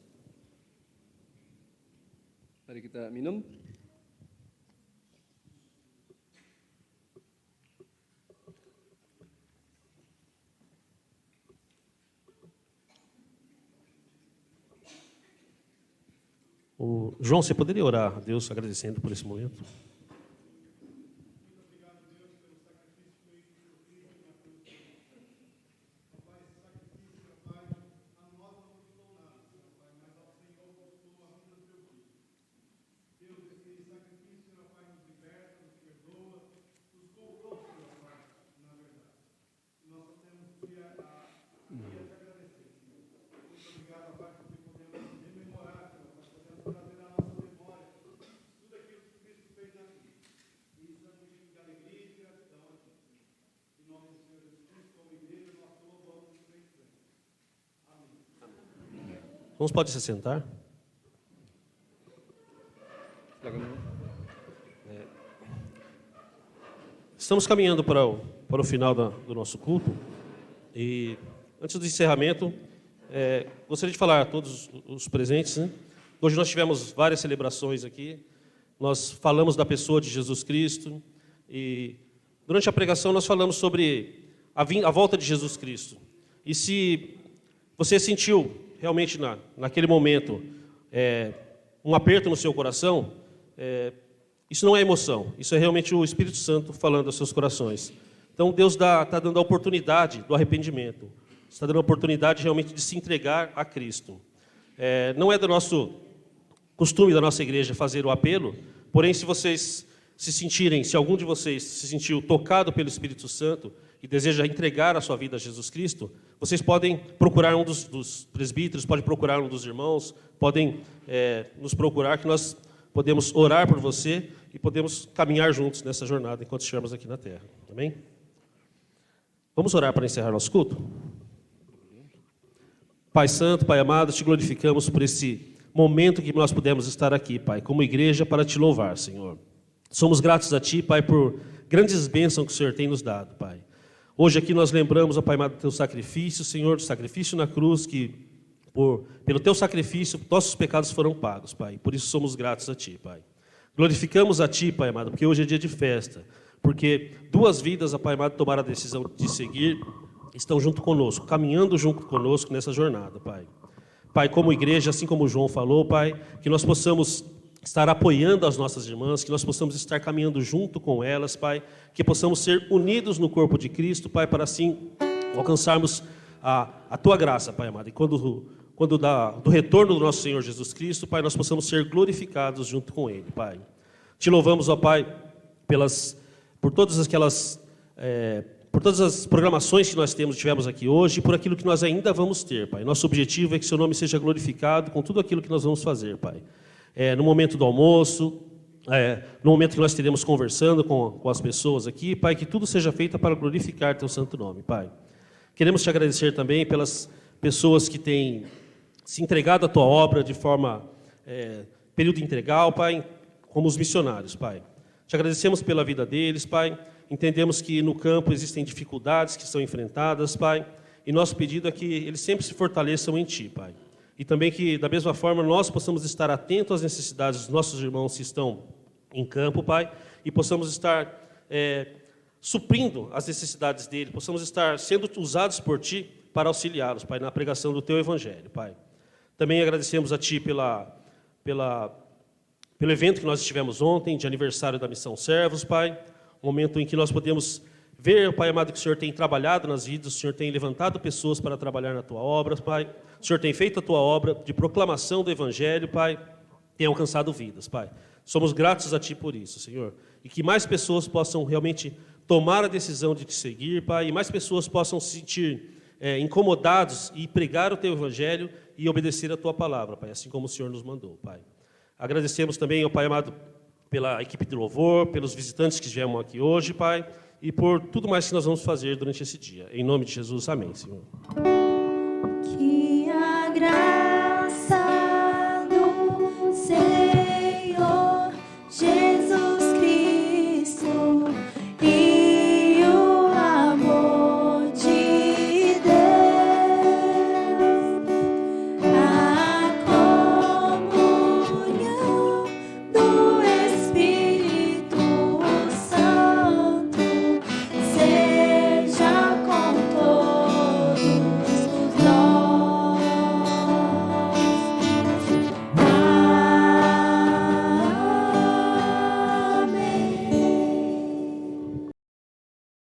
Mari kita minum. João, você poderia orar a Deus agradecendo por esse momento? Vamos, pode se sentar. Estamos caminhando para o final do nosso culto. E antes do encerramento, gostaria de falar a todos os presentes, né? Hoje nós tivemos várias celebrações aqui. Nós falamos da pessoa de Jesus Cristo. E durante a pregação nós falamos sobre a volta de Jesus Cristo. E se você sentiu realmente naquele momento um aperto no seu coração, isso não é emoção, isso é realmente o Espírito Santo falando aos seus corações. Então, Deus está dando a oportunidade do arrependimento, está dando a oportunidade realmente de se entregar a Cristo. Não é do nosso costume da nossa igreja fazer o apelo, porém, se vocês se algum de vocês se sentiu tocado pelo Espírito Santo e deseja entregar a sua vida a Jesus Cristo, vocês podem procurar um dos presbíteros, podem procurar um dos irmãos, podem nos procurar, que nós podemos orar por você e podemos caminhar juntos nessa jornada enquanto estivermos aqui na terra. Amém? Vamos orar para encerrar nosso culto? Pai Santo, Pai amado, te glorificamos por esse momento que nós pudemos estar aqui, Pai, como igreja, para te louvar, Senhor. Somos gratos a Ti, Pai, por grandes bênçãos que o Senhor tem nos dado, Pai. Hoje aqui nós lembramos, ó Pai amado, do Teu sacrifício, Senhor, do sacrifício na cruz, que pelo Teu sacrifício nossos pecados foram pagos, Pai. Por isso somos gratos a Ti, Pai. Glorificamos a Ti, Pai amado, porque hoje é dia de festa, porque 2 vidas, ó Pai amado, tomaram a decisão de seguir, estão junto conosco, caminhando junto conosco nessa jornada, Pai. Pai, como igreja, assim como o João falou, Pai, que nós possamos estar apoiando as nossas irmãs, que nós possamos estar caminhando junto com elas, Pai, que possamos ser unidos no corpo de Cristo, Pai, para assim alcançarmos a Tua graça, Pai amado. E quando do retorno do nosso Senhor Jesus Cristo, Pai, nós possamos ser glorificados junto com Ele, Pai. Te louvamos, ó Pai, por todas as programações que nós tivemos aqui hoje e por aquilo que nós ainda vamos ter, Pai. Nosso objetivo é que Seu nome seja glorificado com tudo aquilo que nós vamos fazer, Pai. No momento do almoço, no momento que nós estaremos conversando com as pessoas aqui, Pai, que tudo seja feito para glorificar Teu santo nome, Pai. Queremos Te agradecer também pelas pessoas que têm se entregado à Tua obra de forma período integral, Pai, como os missionários, Pai. Te agradecemos pela vida deles, Pai. Entendemos que no campo existem dificuldades que são enfrentadas, Pai, e nosso pedido é que eles sempre se fortaleçam em Ti, Pai. E também que, da mesma forma, nós possamos estar atentos às necessidades dos nossos irmãos que estão em campo, Pai, e possamos estar suprindo as necessidades deles, possamos estar sendo usados por Ti para auxiliá-los, Pai, na pregação do Teu Evangelho, Pai. Também agradecemos a Ti pelo evento que nós tivemos ontem, de aniversário da Missão Servos, Pai, um momento em que nós podemos ver, Pai amado, que o Senhor tem trabalhado nas vidas, o Senhor tem levantado pessoas para trabalhar na Tua obra, Pai. O Senhor tem feito a Tua obra de proclamação do Evangelho, Pai, tem alcançado vidas, Pai. Somos gratos a Ti por isso, Senhor. E que mais pessoas possam realmente tomar a decisão de Te seguir, Pai, e mais pessoas possam se sentir incomodados e pregar o Teu Evangelho e obedecer a Tua palavra, Pai, assim como o Senhor nos mandou, Pai. Agradecemos também ao Pai amado pela equipe de louvor, pelos visitantes que vieram aqui hoje, Pai, e por tudo mais que nós vamos fazer durante esse dia. Em nome de Jesus, amém, Senhor. Que a graça